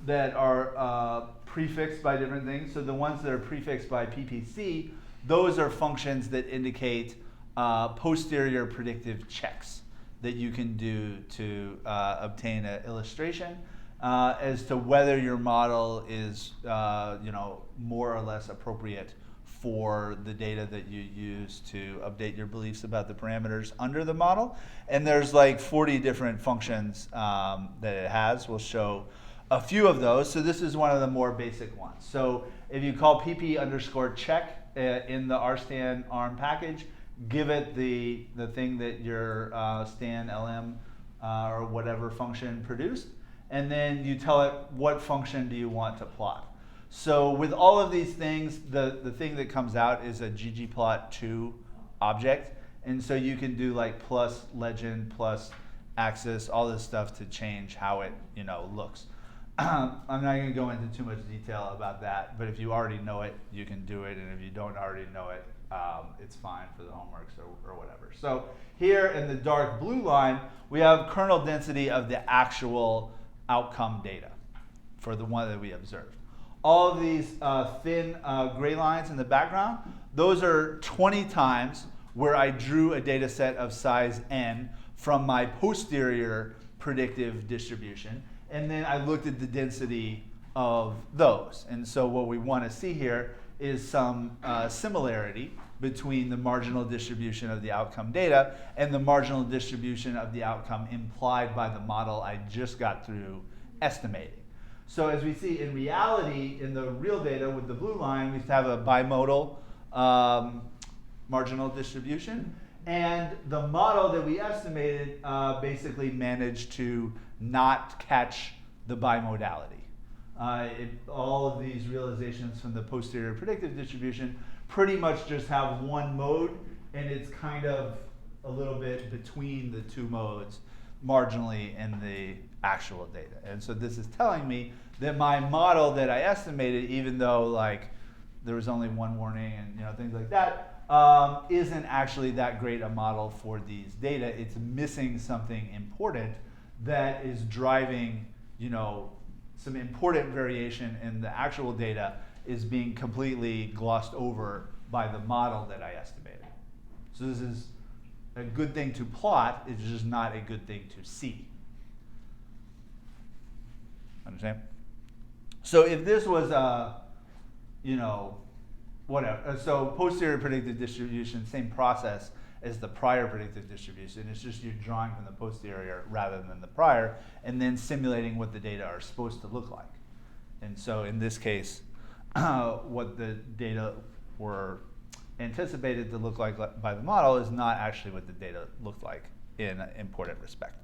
that are prefixed by different things. So the ones that are prefixed by PPC, those are functions that indicate posterior predictive checks. that you can do to obtain an illustration as to whether your model is more or less appropriate for the data that you use to update your beliefs about the parameters under the model. And there's like 40 different functions that it has. We'll show a few of those. So this is one of the more basic ones. So if you call pp_check in the rstan arm package, give it the thing that your stan lm or whatever function produced, and then you tell it what function do you want to plot. So with all of these things, the thing that comes out is a ggplot2 object. And so you can do like plus legend, plus axis, all this stuff to change how it looks. I'm not going to go into too much detail about that, but if you already know it, you can do it. And if you don't already know it, it's fine for the homeworks or whatever. So here in the dark blue line, we have kernel density of the actual outcome data for the one that we observed. All of these thin gray lines in the background, those are 20 times where I drew a data set of size n from my posterior predictive distribution. And then I looked at the density of those. And so what we want to see here is some similarity between the marginal distribution of the outcome data and the marginal distribution of the outcome implied by the model I just got through estimating. So as we see in reality, in the real data with the blue line, we have a bimodal marginal distribution. And the model that we estimated basically managed to not catch the bimodality. All of these realizations from the posterior predictive distribution pretty much just have one mode, and it's kind of a little bit between the two modes marginally in the actual data. And so this is telling me that my model that I estimated, even though like there was only one warning and things like that, isn't actually that great a model for these data. It's missing something important that is driving some important variation in the actual data is being completely glossed over by the model that I estimated. So this is a good thing to plot, it's just not a good thing to see. Understand? So if this was whatever, so posterior predictive distribution, same process as the prior predictive distribution. It's just you're drawing from the posterior rather than the prior, and then simulating what the data are supposed to look like. And so in this case, what the data were anticipated to look like by the model is not actually what the data looked like in an important respect.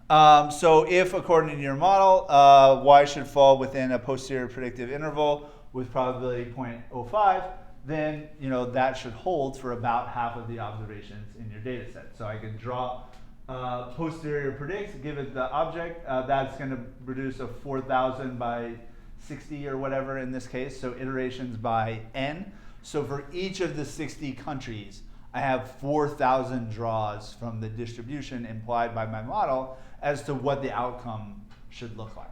So if, according to your model, y should fall within a posterior predictive interval with probability 0.05, then that should hold for about half of the observations in your data set. So I could draw posterior predict, give it the object. That's going to produce a 4,000 by 60 or whatever in this case, so iterations by n. So for each of the 60 countries, I have 4,000 draws from the distribution implied by my model as to what the outcome should look like.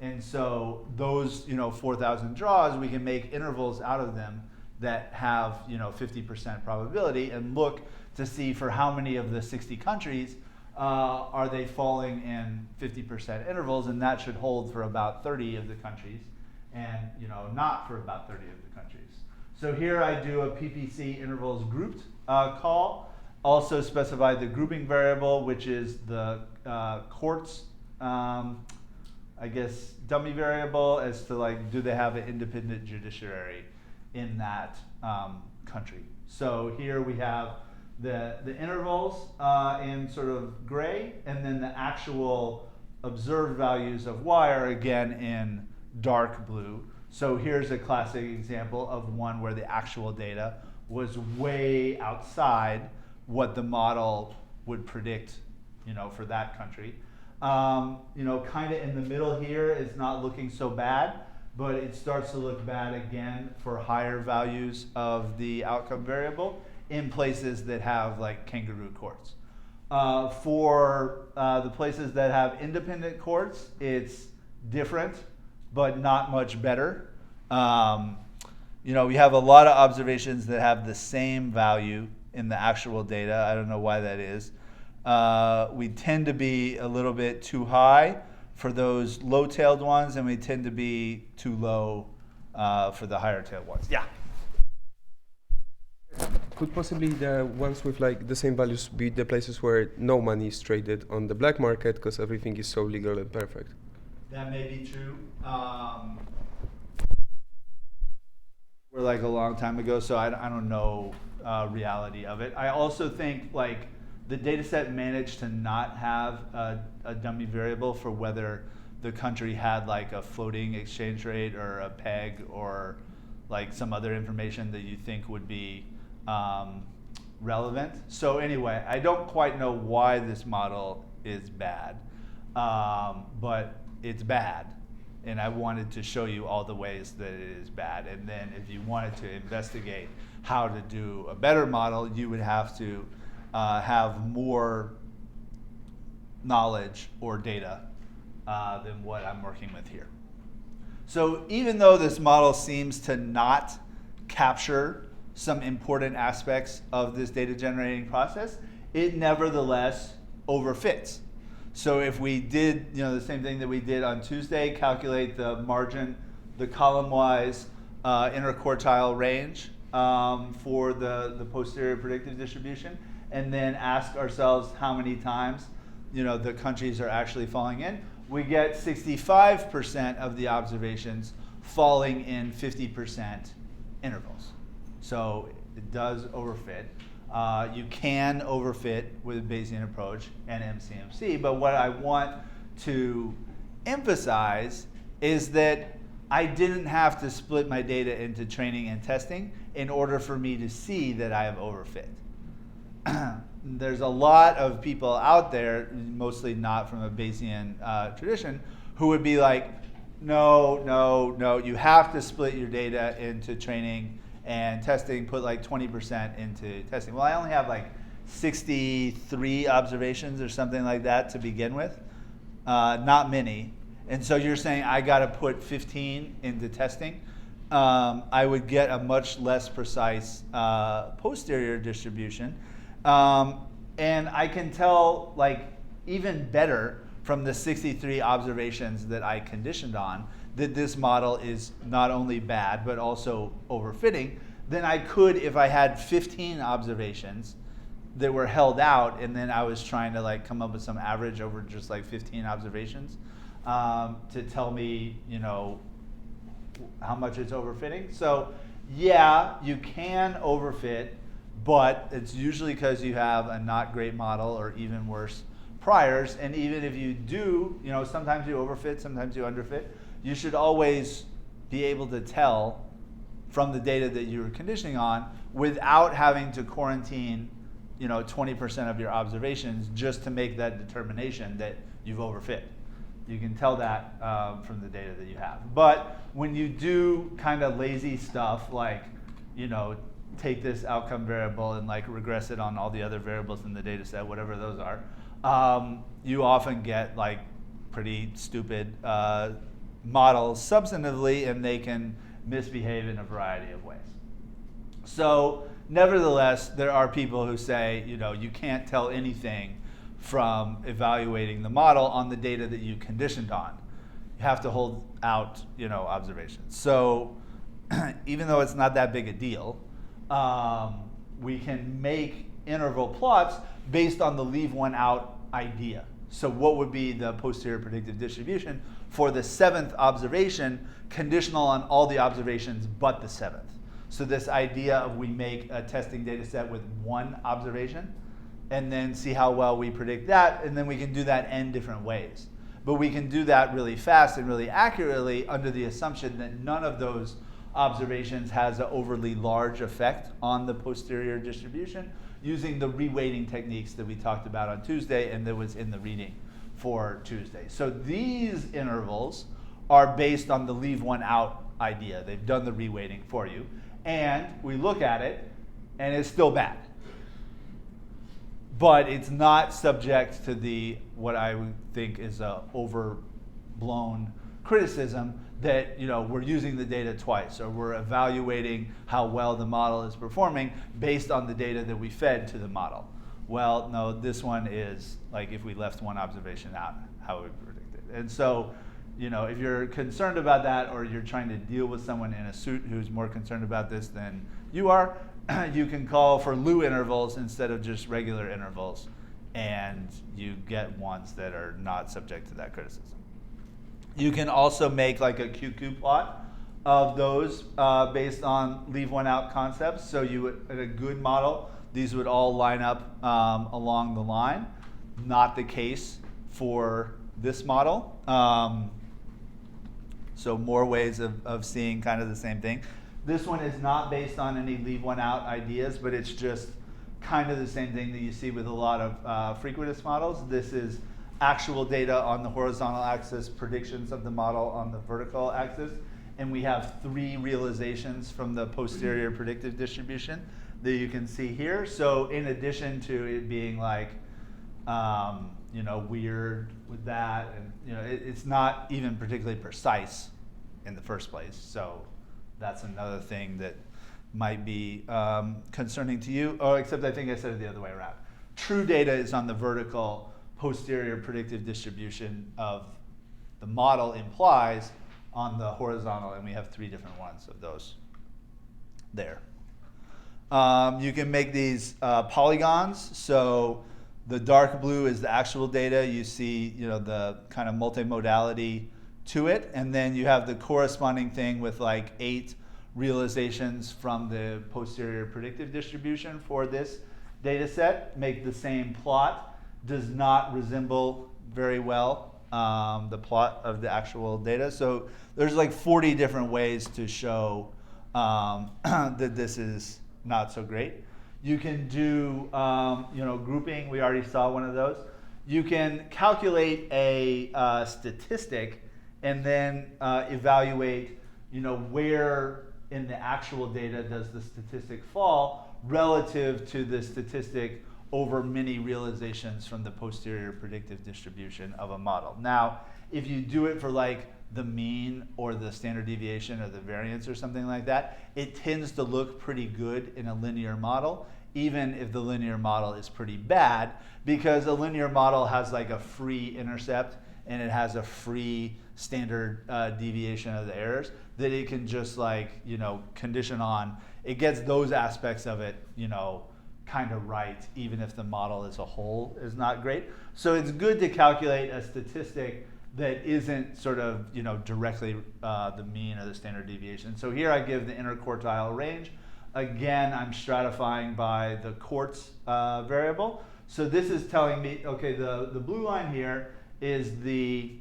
And so those 4,000 draws, we can make intervals out of them that have 50% probability and look to see for how many of the 60 countries are they falling in 50% intervals, and that should hold for about 30 of the countries and not for about 30 of the countries. So here I do a PPC intervals grouped call, also specify the grouping variable, which is the court's I guess dummy variable as to like, do they have an independent judiciary in that country. So here we have the intervals in sort of gray, and then the actual observed values of y are again in dark blue. So here's a classic example of one where the actual data was way outside what the model would predict, for that country. Kind of in the middle here is not looking so bad, but it starts to look bad again for higher values of the outcome variable in places that have like kangaroo courts. For the places that have independent courts, it's different, but not much better. We have a lot of observations that have the same value in the actual data. I don't know why that is. We tend to be a little bit too high for those low-tailed ones, and we tend to be too low for the higher-tailed ones. Yeah. Could possibly the ones with like the same values be the places where no money is traded on the black market because everything is so legal and perfect? That may be true. We're like a long time ago, so I don't know reality of it. I also think like the data set managed to not have a dummy variable for whether the country had like a floating exchange rate or a peg or like some other information that you think would be relevant. So anyway, I don't quite know why this model is bad, but it's bad. And I wanted to show you all the ways that it is bad. And then if you wanted to investigate how to do a better model, you would have to have more knowledge or data than what I'm working with here. So even though this model seems to not capture some important aspects of this data generating process, it nevertheless overfits. So if we did, the same thing that we did on Tuesday, calculate the margin, the column-wise interquartile range for the posterior predictive distribution, and then ask ourselves how many times, the countries are actually falling in, we get 65% of the observations falling in 50% intervals. So it does overfit. You can overfit with a Bayesian approach and MCMC, but what I want to emphasize is that I didn't have to split my data into training and testing in order for me to see that I have overfit. There's a lot of people out there, mostly not from a Bayesian tradition, who would be like, no, you have to split your data into training and testing, put like 20% into testing. Well, I only have like 63 observations or something like that to begin with, not many. And so you're saying I got to put 15 into testing. I would get a much less precise posterior distribution. And I can tell like even better from the 63 observations that I conditioned on that this model is not only bad, but also overfitting, than I could if I had 15 observations that were held out and then I was trying to like come up with some average over just like 15 observations to tell me, how much it's overfitting. So yeah, you can overfit, but it's usually because you have a not great model or even worse priors. And even if you do, sometimes you overfit, sometimes you underfit. You should always be able to tell from the data that you're conditioning on without having to quarantine 20% of your observations just to make that determination that you've overfit. You can tell that from the data that you have. But when you do kind of lazy stuff like, take this outcome variable and like regress it on all the other variables in the data set, whatever those are, you often get like pretty stupid models substantively, and they can misbehave in a variety of ways. So nevertheless, there are people who say, you can't tell anything from evaluating the model on the data that you conditioned on. You have to hold out, observations. So even though it's not that big a deal, we can make interval plots based on the leave one out idea. So what would be the posterior predictive distribution for the 7th observation, conditional on all the observations but the 7th? So this idea of we make a testing data set with one observation and then see how well we predict that, and then we can do that n different ways. But we can do that really fast and really accurately under the assumption that none of those observations has an overly large effect on the posterior distribution, using the reweighting techniques that we talked about on Tuesday and that was in the reading for Tuesday. So these intervals are based on the leave one out idea. They've done the reweighting for you. And we look at it, and it's still bad. But it's not subject to what I would think is a overblown criticism that we're using the data twice, or we're evaluating how well the model is performing based on the data that we fed to the model. well, no, this one is, like, if we left one observation out, how would we predict it? And so, you know, if you're concerned about that, or you're trying to deal with someone in a suit who's more concerned about this than you are, you can call for Lou intervals instead of just regular intervals, and you get ones that are not subject to that criticism. You can also make like a QQ plot of those based on leave one out concepts. So you would, in a good model, these would all line up along the line. Not the case for this model. So more ways of seeing kind of the same thing. This one is not based on any leave one out ideas, but it's just kind of the same thing that you see with a lot of frequentist models. This is actual data on the horizontal axis, predictions of the model on the vertical axis, and we have 3 realizations from the posterior predictive distribution that you can see here. So in addition to it being like, you know, weird with that, and you know, it's not even particularly precise in the first place. So that's another thing that might be concerning to you. Oh, except I think I said it the other way around. True data is on the vertical posterior predictive distribution of the model implies on the horizontal, and we have 3 different ones of those there. You can make these polygons. So the dark blue is the actual data. You see, you know, the kind of multimodality to it, and then you have the corresponding thing with like 8 realizations from the posterior predictive distribution for this data set. Make the same plot. Does not resemble very well the plot of the actual data. So there's like 40 different ways to show that this is not so great. You can do you know, grouping. We already saw one of those. You can calculate a statistic and then evaluate, you know, where in the actual data does the statistic fall relative to the statistic over many realizations from the posterior predictive distribution of a model. Now, if you do it for like the mean or the standard deviation or the variance or something like that, it tends to look pretty good in a linear model, even if the linear model is pretty bad, because a linear model has like a free intercept and it has a free standard deviation of the errors that it can just like, you know, condition on. It gets those aspects of it, you know, kind of right, even if the model as a whole is not great. So it's good to calculate a statistic that isn't sort of, you know, directly the mean or the standard deviation. So here I give the interquartile range. Again, I'm stratifying by the quartz variable. So this is telling me, okay, the blue line here is the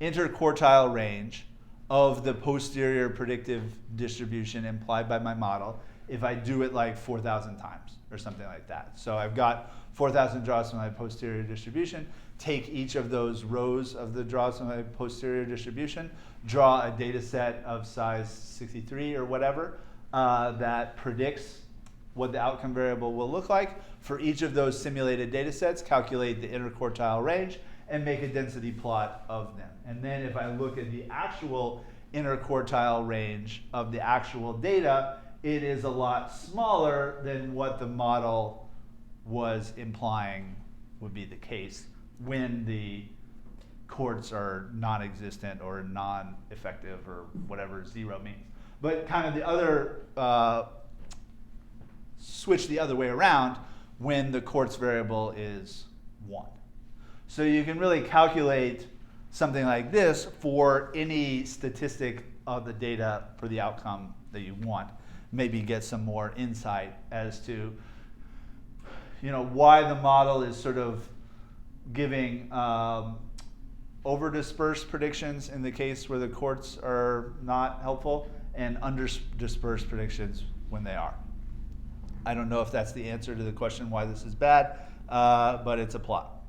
interquartile range of the posterior predictive distribution implied by my model if I do it like 4,000 times or something like that. So I've got 4,000 draws from my posterior distribution, take each of those rows of the draws from my posterior distribution, draw a data set of size 63 or whatever that predicts what the outcome variable will look like. For each of those simulated data sets, calculate the interquartile range and make a density plot of them. And then if I look at the actual interquartile range of the actual data, it is a lot smaller than what the model was implying would be the case when the quartz are non-existent or non-effective or whatever 0 means. But kind of the other, switch the other way around when the quartz variable is 1. So you can really calculate something like this for any statistic of the data for the outcome that you want. Maybe get some more insight as to, you know, why the model is sort of giving over-dispersed predictions in the case where the quartz are not helpful and under-dispersed predictions when they are. I don't know if that's the answer to the question why this is bad, but it's a plot.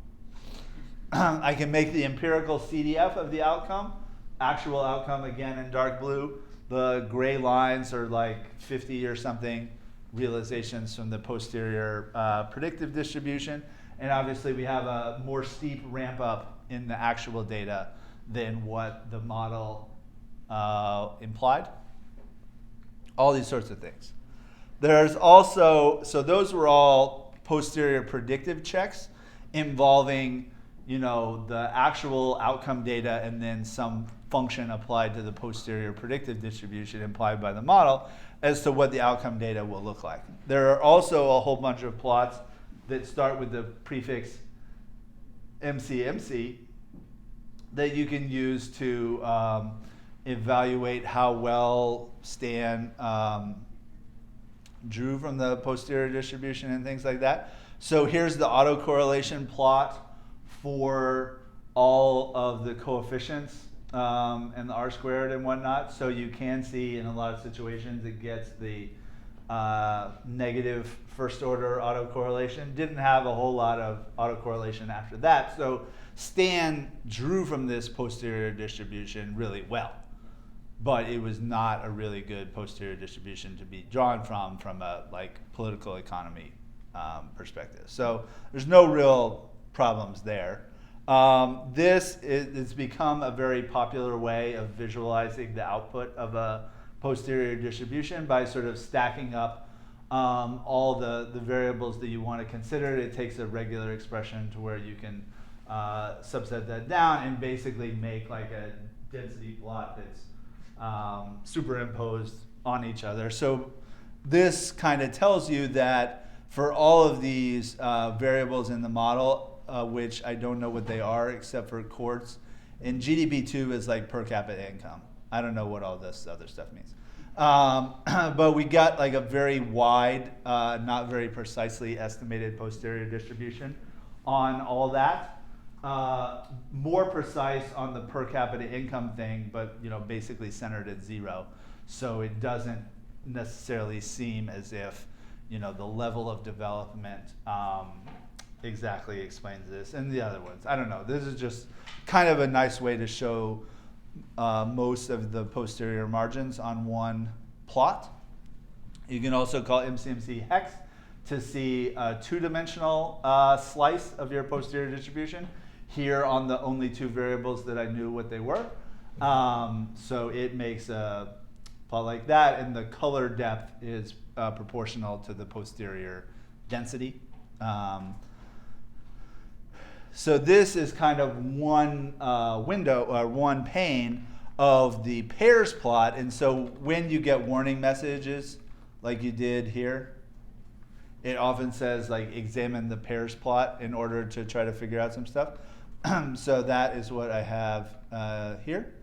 I can make the empirical CDF of the outcome, actual outcome again in dark blue. The gray lines are like 50 or something realizations from the posterior predictive distribution. And obviously we have a more steep ramp up in the actual data than what the model implied. All these sorts of things. There's also, so those were all posterior predictive checks involving, you know, the actual outcome data and then some function applied to the posterior predictive distribution implied by the model as to what the outcome data will look like. There are also a whole bunch of plots that start with the prefix MCMC that you can use to evaluate how well Stan drew from the posterior distribution and things like that. So here's the autocorrelation plot for all of the coefficients and the R-squared and whatnot. So you can see in a lot of situations it gets the negative first order autocorrelation. Didn't have a whole lot of autocorrelation after that. So Stan drew from this posterior distribution really well, but it was not a really good posterior distribution to be drawn from a like political economy perspective. So there's no real problems there. It's become a very popular way of visualizing the output of a posterior distribution by sort of stacking up all the variables that you want to consider. It takes a regular expression to where you can subset that down and basically make like a density plot that's superimposed on each other. So this kind of tells you that for all of these variables in the model, which I don't know what they are except for quartz, and GDP2 is like per capita income. I don't know what all this other stuff means. But we got like a very wide, not very precisely estimated posterior distribution on all that. More precise on the per capita income thing, but you know, basically centered at 0. So it doesn't necessarily seem as if, you know, the level of development exactly explains this. And the other ones, I don't know. This is just kind of a nice way to show most of the posterior margins on one plot. You can also call MCMC hex to see a two-dimensional slice of your posterior distribution. Here on the only two variables that I knew what they were. So it makes a plot like that, and the color depth is proportional to the posterior density. So this is kind of one window or one pane of the pairs plot. And so when you get warning messages like you did here, it often says like examine the pairs plot in order to try to figure out some stuff. So that is what I have here.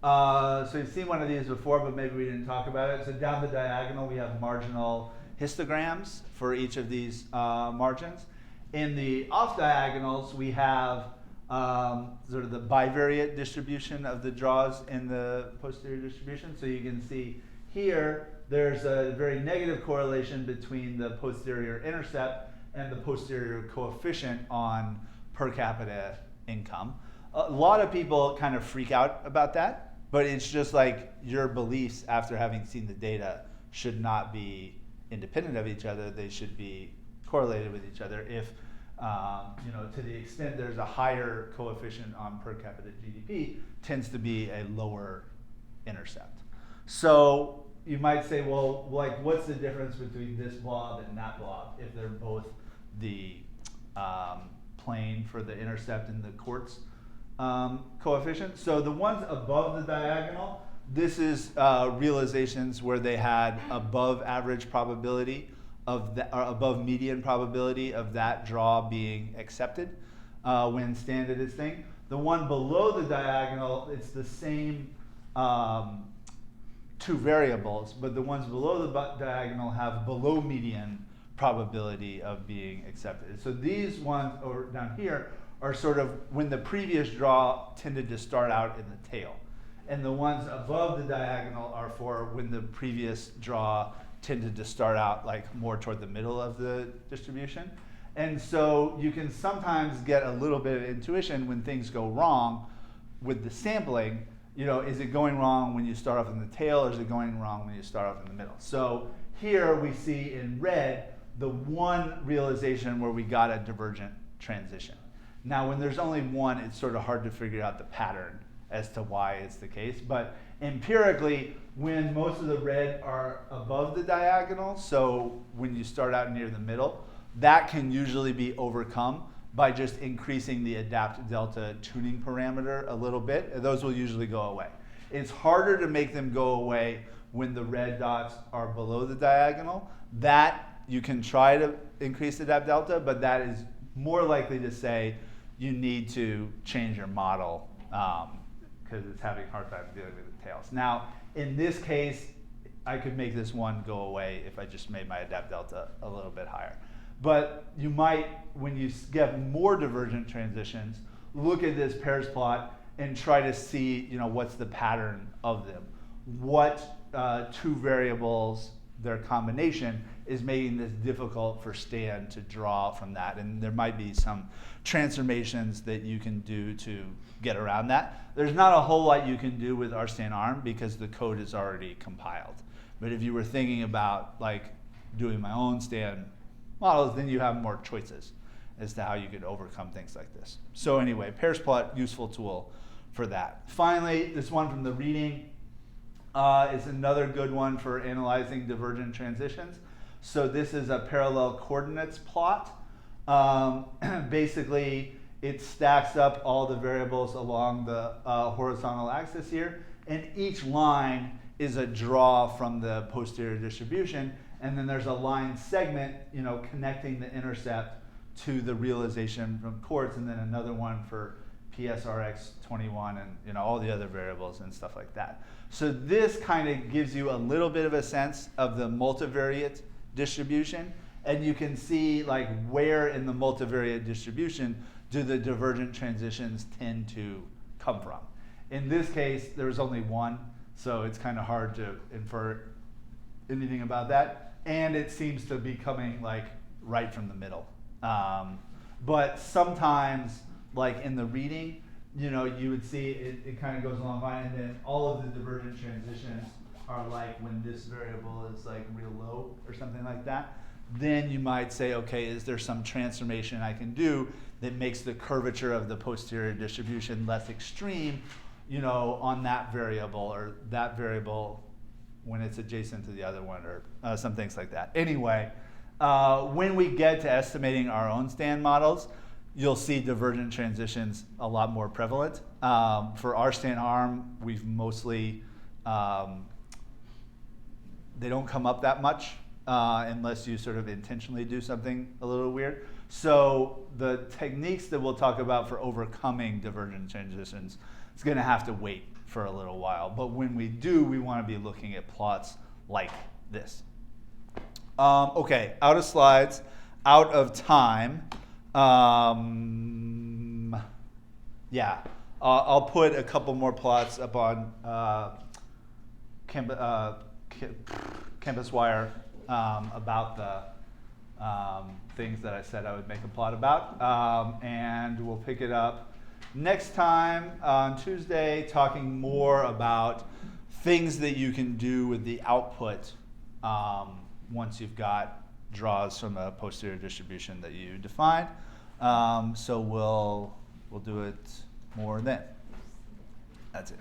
So you've seen one of these before, but maybe we didn't talk about it. So down the diagonal, we have marginal histograms for each of these margins. In the off diagonals, we have sort of the bivariate distribution of the draws in the posterior distribution. So you can see here, there's a very negative correlation between the posterior intercept and the posterior coefficient on per capita income. A lot of people kind of freak out about that, but it's just like your beliefs after having seen the data should not be independent of each other. They should be correlated with each other. If, you know, to the extent there's a higher coefficient on per capita GDP, tends to be a lower intercept. So you might say, well, like, what's the difference between this blob and that blob if they're both the plane for the intercept and the quartz coefficient? So the ones above the diagonal, this is realizations where they had above average probability of the, or above median probability of that draw being accepted when Stan did his thing. The one below the diagonal, it's the same two variables, but the ones below the diagonal have below median probability of being accepted. So these ones over down here are sort of when the previous draw tended to start out in the tail. And the ones above the diagonal are for when the previous draw tended to start out like more toward the middle of the distribution. And so you can sometimes get a little bit of intuition when things go wrong with the sampling. You know, is it going wrong when you start off in the tail, or is it going wrong when you start off in the middle? So here we see in red the one realization where we got a divergent transition. Now, when there's only one, it's sort of hard to figure out the pattern as to why it's the case. But empirically, when most of the red are above the diagonal, so when you start out near the middle, that can usually be overcome by just increasing the adapt delta tuning parameter a little bit, and those will usually go away. It's harder to make them go away when the red dots are below the diagonal. That you can try to increase adapt delta, but that is more likely to say you need to change your model because it's having a hard time dealing with the tails. Now, in this case, I could make this one go away if I just made my adapt delta a little bit higher. But you might, when you get more divergent transitions, look at this pairs plot and try to see, what's the pattern of them. What two variables, their combination, is making this difficult for Stan to draw from that. And there might be some transformations that you can do to get around that. There's not a whole lot you can do with RStanArm because the code is already compiled. But if you were thinking about doing my own Stan models, then you have more choices as to how you could overcome things like this. So anyway, pairs plot, useful tool for that. Finally, this one from the reading is another good one for analyzing divergent transitions. So this is a parallel coordinates plot. Basically, it stacks up all the variables along the horizontal axis here, and each line is a draw from the posterior distribution, and then there's a line segment, connecting the intercept to the realization from coords, and then another one for PSRX21 and all the other variables and stuff like that. So this kind of gives you a little bit of a sense of the multivariate distribution, and you can see where in the multivariate distribution do the divergent transitions tend to come from. In this case, there was only one, so it's kind of hard to infer anything about that, and it seems to be coming right from the middle. But sometimes, in the reading, you would see it kind of goes along fine, and then all of the divergent transitions are when this variable is real low or something like that. Then you might say, okay, is there some transformation I can do that makes the curvature of the posterior distribution less extreme, on that variable, or that variable when it's adjacent to the other one, or some things like that. Anyway, when we get to estimating our own Stan models, you'll see divergent transitions a lot more prevalent. For RStanArm, we've mostly, they don't come up that much unless you sort of intentionally do something a little weird. So the techniques that we'll talk about for overcoming divergent transitions is going to have to wait for a little while. But when we do, we want to be looking at plots like this. Okay, out of slides, out of time. Yeah, I'll put a couple more plots up on Campus Wire about the things that I said I would make a plot about, and we'll pick it up next time on Tuesday, talking more about things that you can do with the output once you've got draws from a posterior distribution that you defined. So we'll do it more then. That's it.